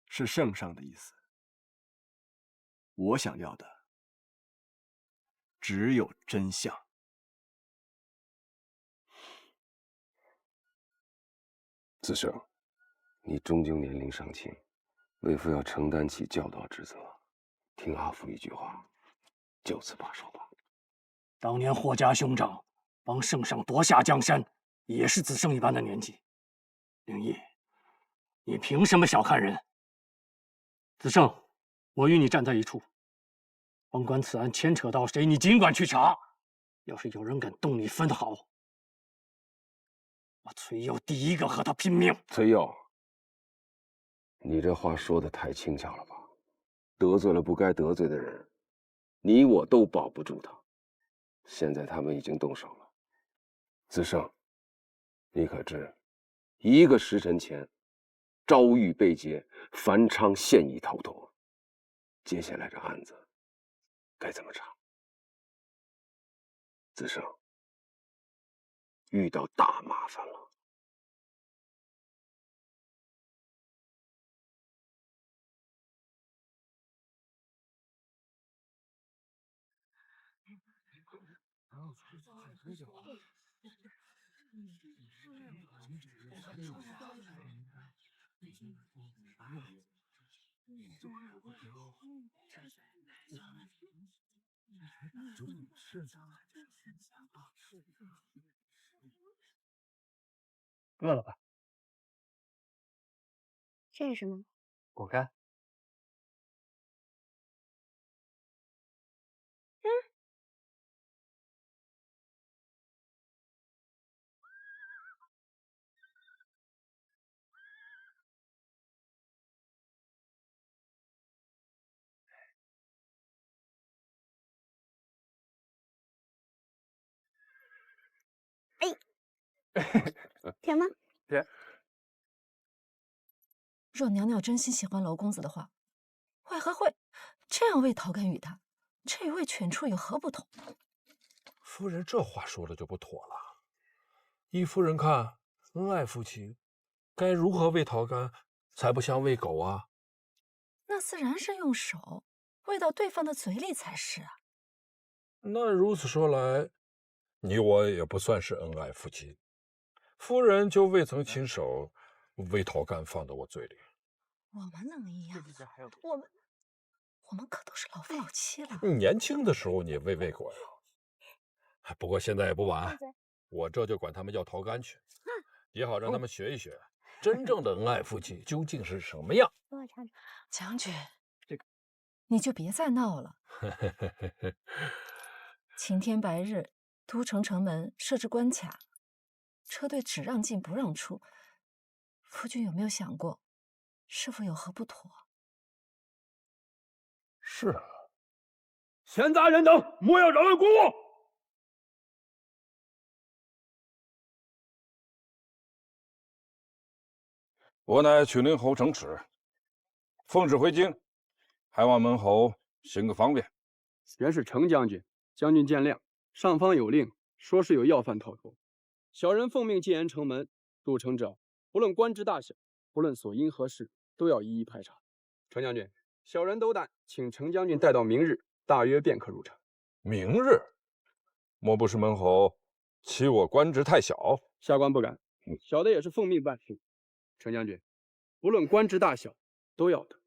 是圣上的意思。我想要的只有真相。子胜，你终究年龄尚轻，为父要承担起教导之责，听阿福一句话，就此罢手吧。当年霍家兄长帮圣上夺下江山，也是子胜一般的年纪。灵毅，你凭什么小看人？子胜，我与你站在一处，甭管此案牵扯到谁，你尽管去查。要是有人敢动你分毫，我崔佑第一个和他拼命。崔佑，你这话说的太轻巧了吧？得罪了不该得罪的人，你我都保不住他。现在他们已经动手了。子胜，你可知1个时辰前，昭玉被劫，樊昌现已逃脱。接下来这案子该怎么查？子胜，遇到大麻烦了。饿了吧？这是什么？果干。甜吗？甜。若娘娘真心喜欢娄公子的话，为何会这样为陶干与他？这与为犬畜有何不同？夫人这话说的就不妥了。依夫人看，恩爱夫妻该如何喂陶干，才不像喂狗啊？那自然是用手喂到对方的嘴里才是啊。那如此说来，你我也不算是恩爱夫妻。夫人就未曾亲手喂陶干放到我嘴里。我们能一样吗？我们可都是老夫老妻了。你年轻的时候你喂过呀。不过现在也不晚，我这就管他们要陶干去，也好让他们学一学真正的恩爱夫妻究竟是什么样。将军，你就别再闹了。晴天白日，都城城门设置关卡，车队只让进不让出。夫君有没有想过，是否有何不妥？是啊，闲杂人等，莫要扰乱公务。我乃曲陵侯程齿，奉旨回京，还望门侯行个方便。原是程将军，将军见谅。上方有令，说是有要犯逃脱，小人奉命进言城门，渡城者，不论官职大小，不论所因何事，都要一一排查。程将军，小人斗胆，请程将军待到明日，大约便可入城。明日，莫不是门侯欺我官职太小？下官不敢，小的也是奉命办事。程将军，不论官职大小，都要得。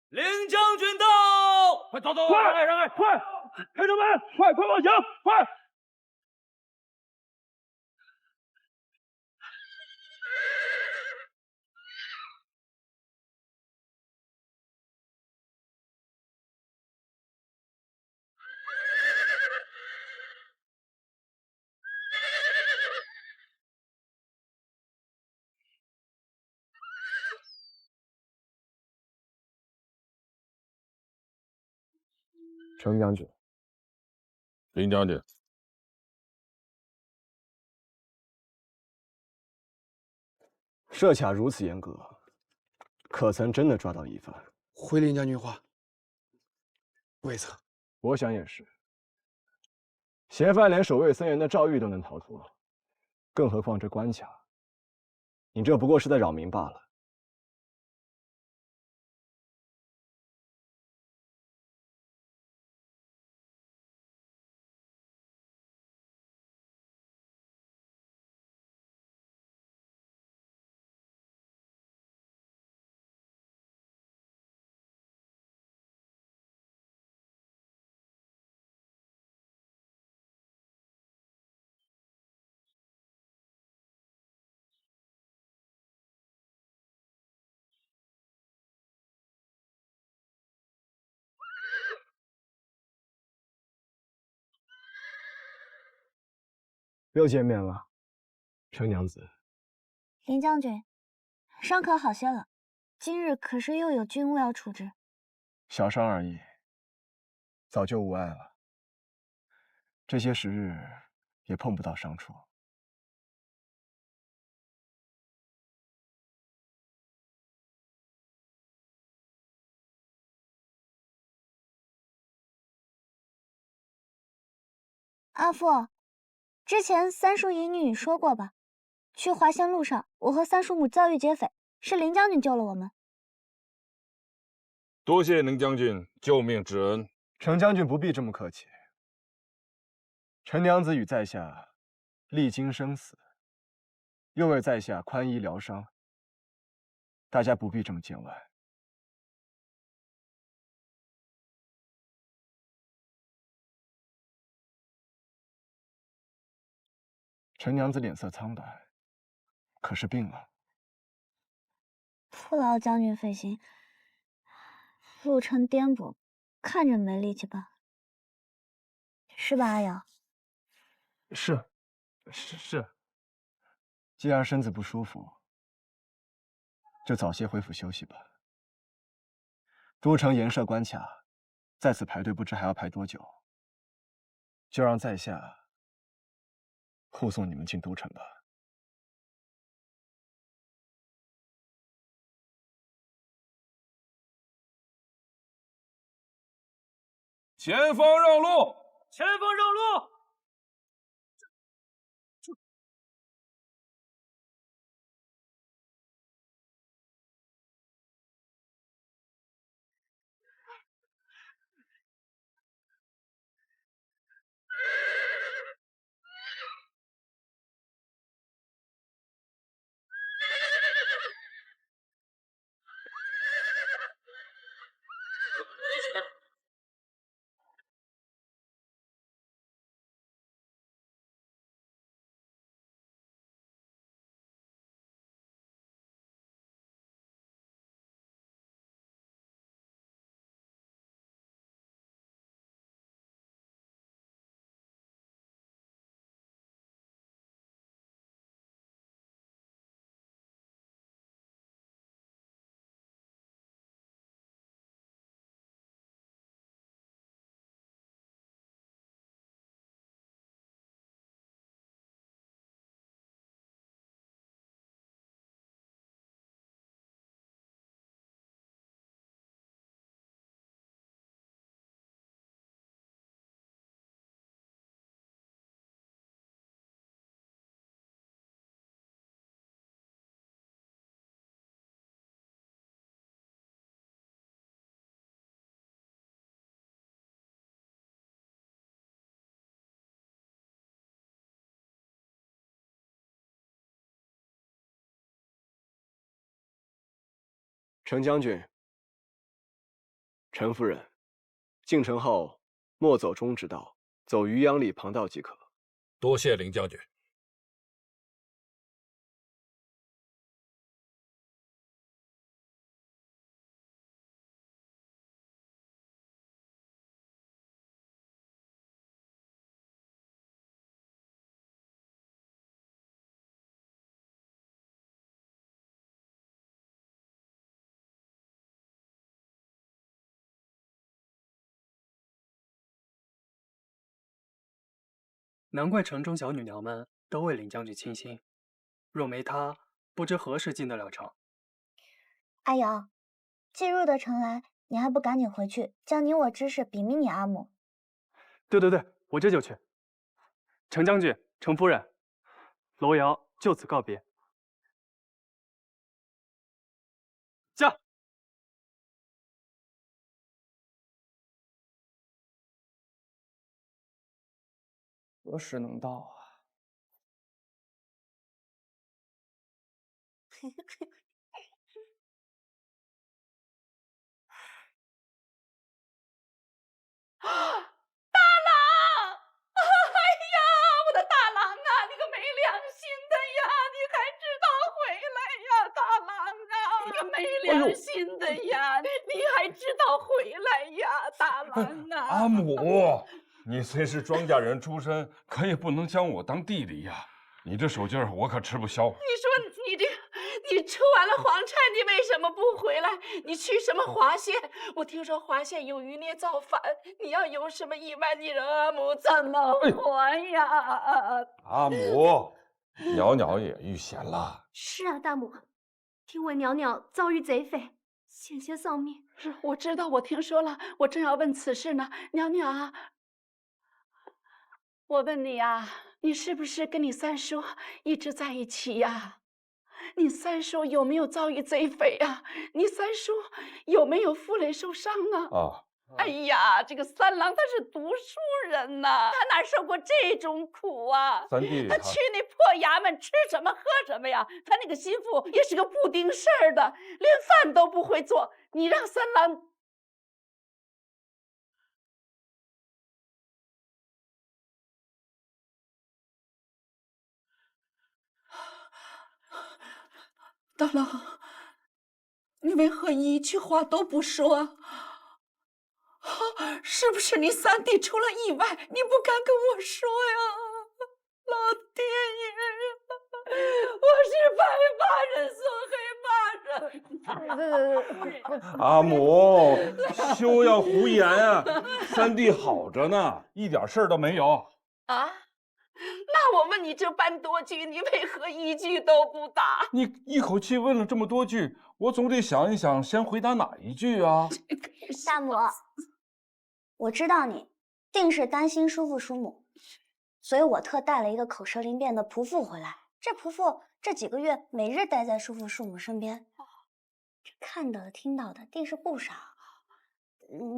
领将军到！快走走，快让开让开，快！开城门！快往前！快！程将军，林将军，设卡如此严格，可曾真的抓到疑犯？回林将军话，未曾。我想也是。嫌犯连守卫森严的诏狱都能逃脱，更何况这关卡？你这不过是在扰民罢了。又见面了，程娘子。林将军，伤可好些了？今日可是又有军务要处置？小伤而已，早就无碍了。这些时日也碰不到伤处。阿父，之前三叔姨女说过吧？去华仙路上，我和三叔母遭遇劫匪，是林将军救了我们。多谢林将军救命之恩。程将军不必这么客气。陈娘子与在下历经生死，又为在下宽衣疗伤，大家不必这么见外。陈娘子脸色苍白，可是病了？不劳将军费心，路程颠簸，看着没力气吧？是吧，阿瑶？是。既然身子不舒服，就早些恢复休息吧。都城严设关卡，在此排队不知还要排多久，就让在下护送你们进都城吧。前方让路！前方让路！程将军、陈夫人，进城后莫走中之道，走渔阳里旁道即可。多谢林将军。难怪城中小女娘们都为林将军倾心，若没他，不知何时进得了城。阿瑶，既入得城来，你还不赶紧回去，将你我之事禀明你阿母？对，我这就去。程将军、程夫人，楼瑶就此告别。驾！何时能到啊？大郎！哎呀，我的大郎啊，你个没良心的呀！你还知道回来呀，大郎啊！你个没良心的呀！你还知道回来呀，大郎啊！阿母，你虽是庄稼人出身，可也不能将我当弟弟呀。你这手劲儿，我可吃不消。你说你出完了皇差，你为什么不回来？你去什么华县？我听说华县有余孽造反，你要有什么意外，你让阿母怎么还呀？阿母，袅袅也遇险了。是啊，大母，听闻袅袅遭遇贼匪，险些丧命。是，我知道，我听说了，我正要问此事呢。袅袅啊，我问你啊，你是不是跟你三叔一直在一起呀？你三叔有没有遭遇贼匪啊？你三叔有没有负累受伤啊？哎呀，这个三郎他是读书人呐，他哪受过这种苦啊？三弟，他去那破衙门吃什么喝什么呀？他那个心腹也是个不顶事儿的，连饭都不会做。你让三郎大郎，你为何一句话都不说？是不是你三弟出了意外，你不敢跟我说呀？老天爷，我是白发人送黑发人。阿母，休要胡言啊！三弟好着呢，一点事儿都没有。啊？那我问你这般多句，你为何一句都不答？你一口气问了这么多句，我总得想一想，先回答哪一句啊？大母，我知道你定是担心叔父叔母，所以我特带了一个口舌灵便的仆妇回来。这仆妇这几个月每日待在叔父叔母身边，这看到的听到的定是不少。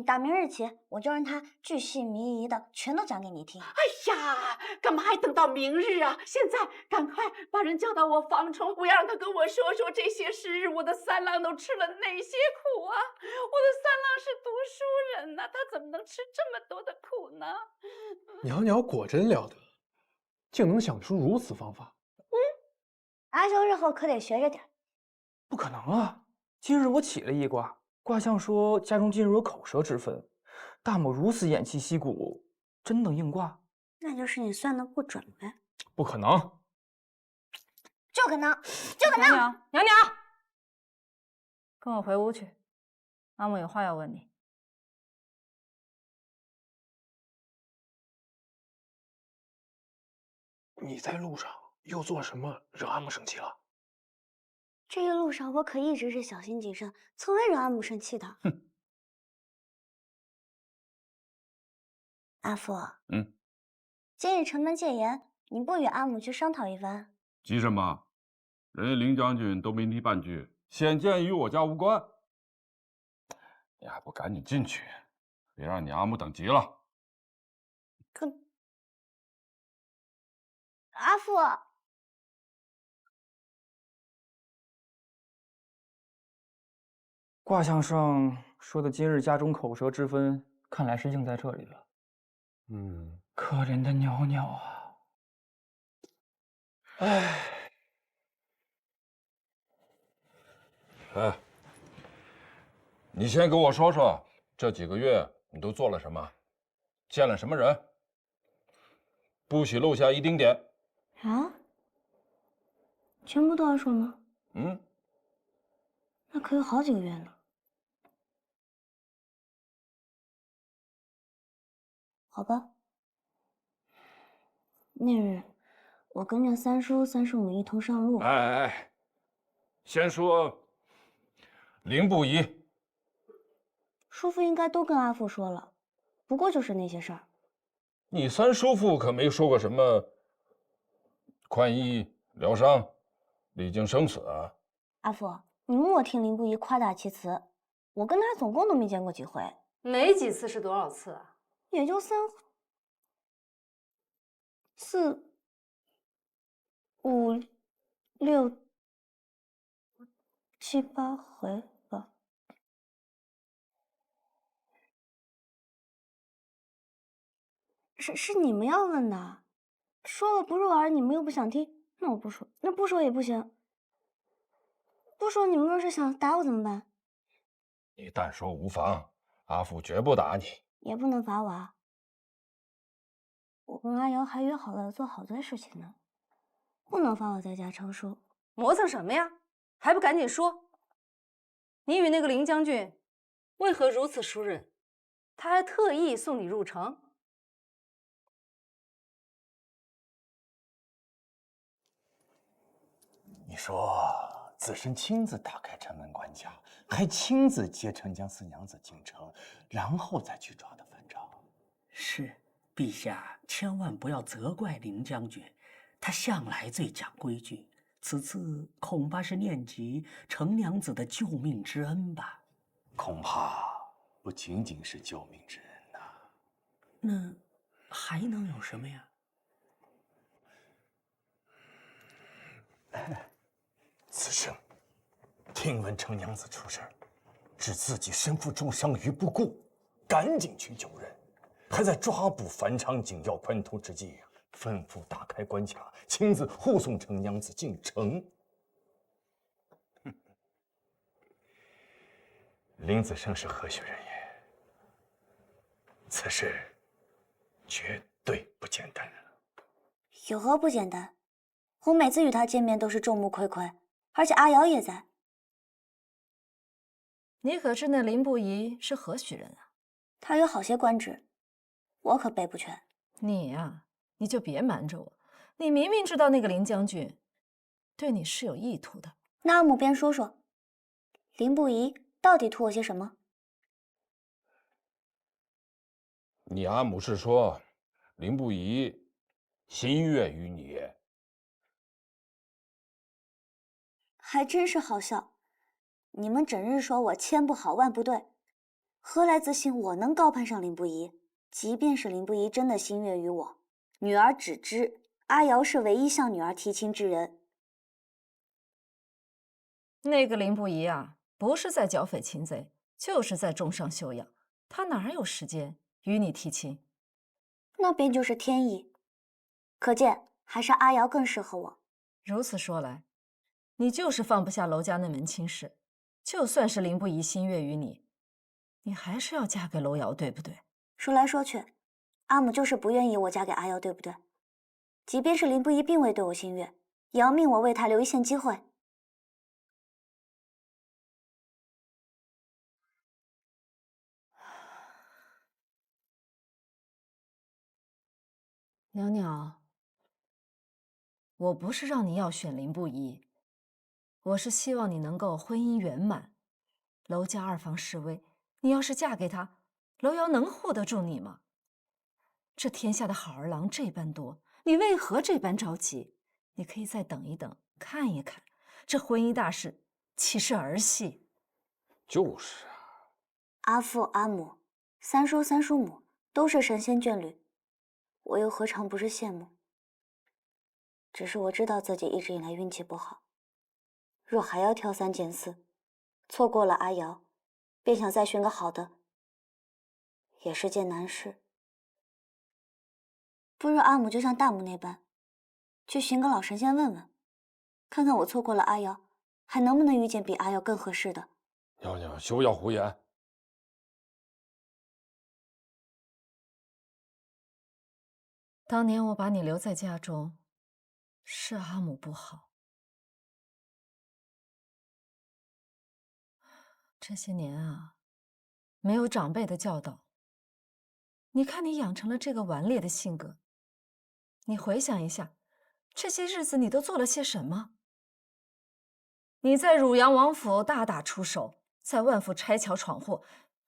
打明日起，我就让他巨细靡遗的全都讲给你听。哎呀，干嘛还等到明日啊？现在赶快把人叫到我房中，我要让他跟我说说这些时日我的三郎都吃了哪些苦啊！我的三郎是读书人呐，他怎么能吃这么多的苦呢？袅袅果真了得，竟能想出如此方法。阿修日后可得学着点。不可能啊！今日我起了一卦，卦象说家中今日有口舌之分。大母如此偃旗息鼓，真能应卦？那就是你算的不准呗。不可能，就可能，就可能。袅袅，跟我回屋去，阿母有话要问你。你在路上又做什么惹阿母生气了？这一路上我可一直是小心谨慎，从未惹阿母生气的。哼，阿父，嗯，今日城门戒严，你不与阿母去商讨一番？急什么？人家林将军都没提半句，显见与我家无关。你还不赶紧进去，别让你阿母等急了。可，阿父。卦象上说的今日家中口舌之分，看来是应在这里了。可怜的袅袅啊！哎，哎，你先给我说说，这几个月你都做了什么，见了什么人？不许漏下一丁点。啊？全部都要说吗？那可有好几个月呢。好吧。那日，我跟着三叔、三叔母一同上路。哎，先说凌不疑。叔父应该都跟阿父说了，不过就是那些事儿。你三叔父可没说过什么宽衣疗伤、历经生死啊。阿父，你莫听凌不疑夸大其词，我跟他总共都没见过几回。没几次是多少次啊？也就3、4、5、6、7、8回吧。是你们要问的，说了不入耳，你们又不想听，那我不说，那不说也不行。不说你们若是想打我怎么办？你但说无妨，阿父绝不打你。也不能罚我啊！我跟阿瑶还约好了做好多事情呢，不能罚我在家抄书。磨蹭什么呀？还不赶紧说！你与那个林将军为何如此熟稔？他还特意送你入城。你说子申亲自打开城门关卡，还亲自接丞相四娘子进城，然后再去抓的樊昭。是，陛下千万不要责怪林将军，他向来最讲规矩，此次恐怕是念及程娘子的救命之恩吧？恐怕不仅仅是救命之恩呐。那还能有什么呀？此生听闻程娘子出事儿，置自己身负重伤于不顾，赶紧去救人，还在抓捕樊昌紧要关头之际吩咐打开关卡，亲自护送程娘子进城。林子胜是何许人也？此事绝对不简单。有何不简单？我每次与他见面都是众目睽睽，而且阿瑶也在。你可知那林不疑是何许人啊？他有好些官职，我可背不全。你呀，你就别瞒着我。你明明知道那个林将军对你是有意图的。那阿母便说说，林不疑到底图我些什么？你阿母是说凌不疑心悦于你。还真是好笑，你们整日说我千不好万不对，何来自信我能高攀上林不疑？即便是林不疑真的心悦于我，女儿只知阿瑶是唯一向女儿提亲之人。那个林不疑啊，不是在剿匪擒贼，就是在重伤休养，他哪有时间与你提亲？那便就是天意，可见还是阿瑶更适合我。如此说来，你就是放不下娄家那门亲事，就算是林不疑心悦于你，你还是要嫁给娄瑶，对不对？说来说去，阿母就是不愿意我嫁给阿瑶，对不对？即便是林不疑并未对我心悦，也要命我为他留一线机会。袅袅，我不是让你要选林不疑，我是希望你能够婚姻圆满。娄家二房示威，你要是嫁给他，娄瑶能护得住你吗？这天下的好儿郎这般多，你为何这般着急？你可以再等一等，看一看，这婚姻大事岂是儿戏？就是啊，阿父阿母、三叔三叔母都是神仙眷侣，我又何尝不是羡慕？只是我知道自己一直以来运气不好，若还要挑三拣四，错过了阿瑶，便想再寻个好的，也是件难事。不如阿母就像大母那般，去寻个老神仙问问，看看我错过了阿瑶，还能不能遇见比阿瑶更合适的。娘娘休要胡言。当年我把你留在家中，是阿母不好。这些年啊，没有长辈的教导，你看你养成了这个顽劣的性格。你回想一下，这些日子你都做了些什么？你在汝阳王府大打出手，在万府拆桥闯祸，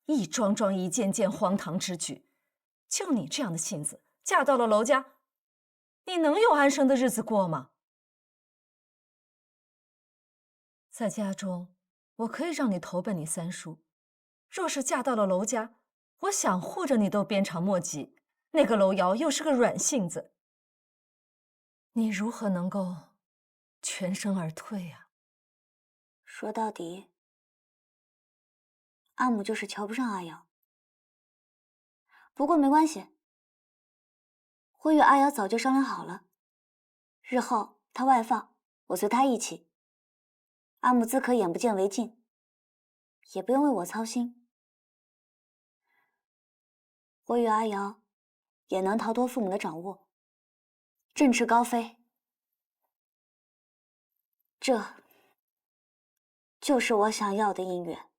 一桩桩一件件荒唐之举。就你这样的性子，嫁到了娄家，你能有安生的日子过吗？在家中，我可以让你投奔你三叔；若是嫁到了娄家，我想护着你都鞭长莫及。那个娄瑶又是个软性子，你如何能够全身而退啊？说到底，阿母就是瞧不上阿瑶。不过没关系，我与阿瑶早就商量好了，日后她外放，我随她一起。阿母自可眼不见为净，也不用为我操心。我与阿瑶也能逃脱父母的掌握，振翅高飞。这就是我想要的姻缘。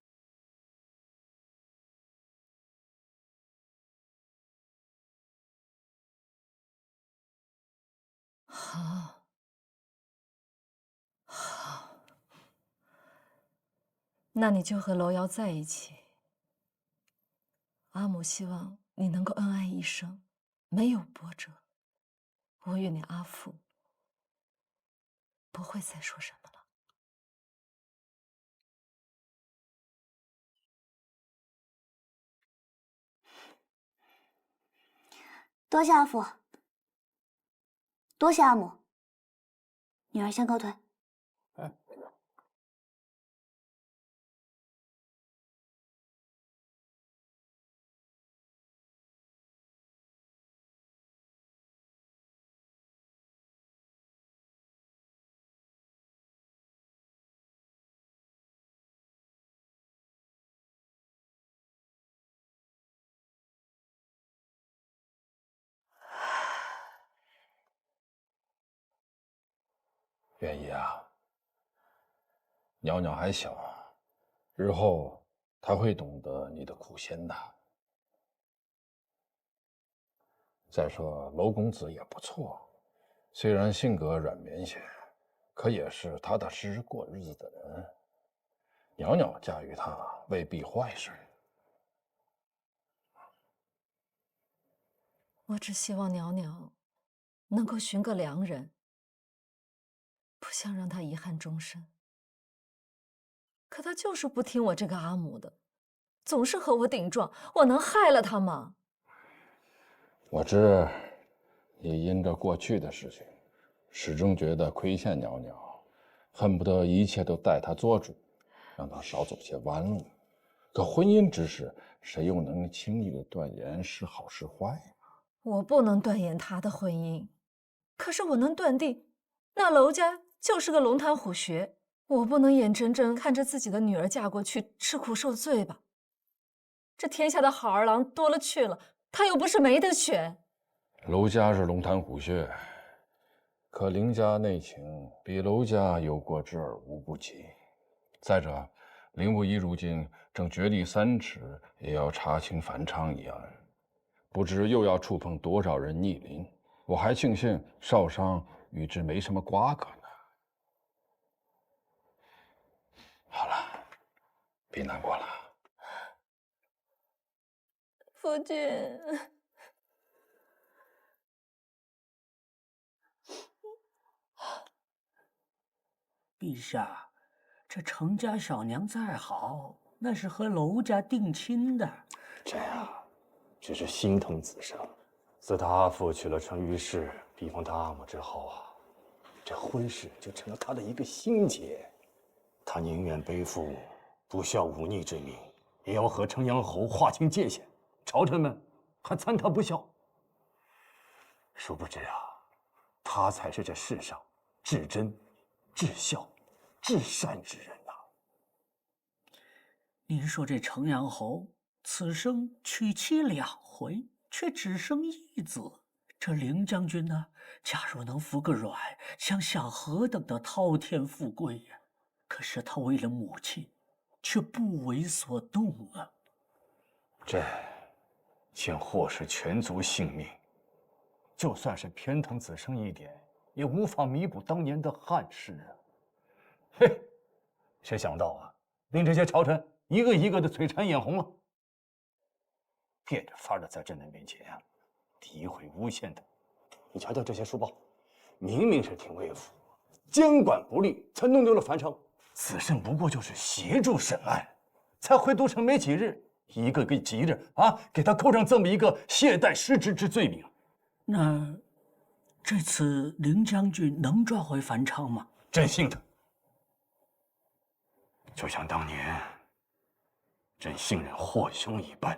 好，好，那你就和娄瑶在一起。阿母希望你能够恩爱一生，没有波折。我与你阿父不会再说什么了。多谢阿父，多谢阿母。女儿先告退。愿意啊，娘娘还小，日后她会懂得你的苦心的。再说娄公子也不错，虽然性格软绵些，可也是踏踏实实过日子的人。娘娘嫁与他未必坏事。我只希望袅袅能够寻个良人，不想让他遗憾终身。可他就是不听我这个阿母的，总是和我顶撞，我能害了他吗？我知你因着过去的事情，始终觉得亏欠袅袅，恨不得一切都代他做主，让他少走些弯路。可婚姻之事，谁又能轻易的断言是好是坏？我不能断言他的婚姻，可是我能断定，那娄家就是个龙潭虎穴。我不能眼睁睁看着自己的女儿嫁过去吃苦受罪吧？这天下的好儿郎多了去了，他又不是没得选。娄家是龙潭虎穴，可凌家内情比娄家有过之而无不及。再者，凌不疑如今正掘地3尺，也要查清樊昌一案，不知又要触碰多少人逆鳞。我还庆幸少商与之没什么瓜葛呢。好了，别难过了。夫君，陛下，这程家小娘再好，那是和娄家定亲的。朕啊，只是心疼子生。自他阿父娶了程于氏，逼封他阿母之后啊，这婚事就成了他的一个心结。他宁愿背负不孝忤逆之名，也要和城阳侯划清界限，朝臣们还参他不孝。殊不知啊，他才是这世上至真、至孝、至善之人呐。您说这城阳侯此生娶妻2回，却只生1子。这凌将军呢，假如能服个软，想享何等的滔天富贵呀！可是他为了母亲，却不为所动啊。这竟祸失全族性命，就算是偏疼子胜一点，也无法弥补当年的憾事啊！嘿，谁想到啊，令这些朝臣一个一个的嘴馋眼红了，变着法的在朕的面前啊，诋毁诬陷他。你瞧瞧这些书报，明明是廷尉府监管不力，才弄丢了樊城。子胜不过就是协助审案，才回都城没几日，一个个急着啊，给他扣上这么一个懈怠失职之罪名。那这次凌将军能抓回樊昌吗？朕信他，就像当年朕信任霍兄一般。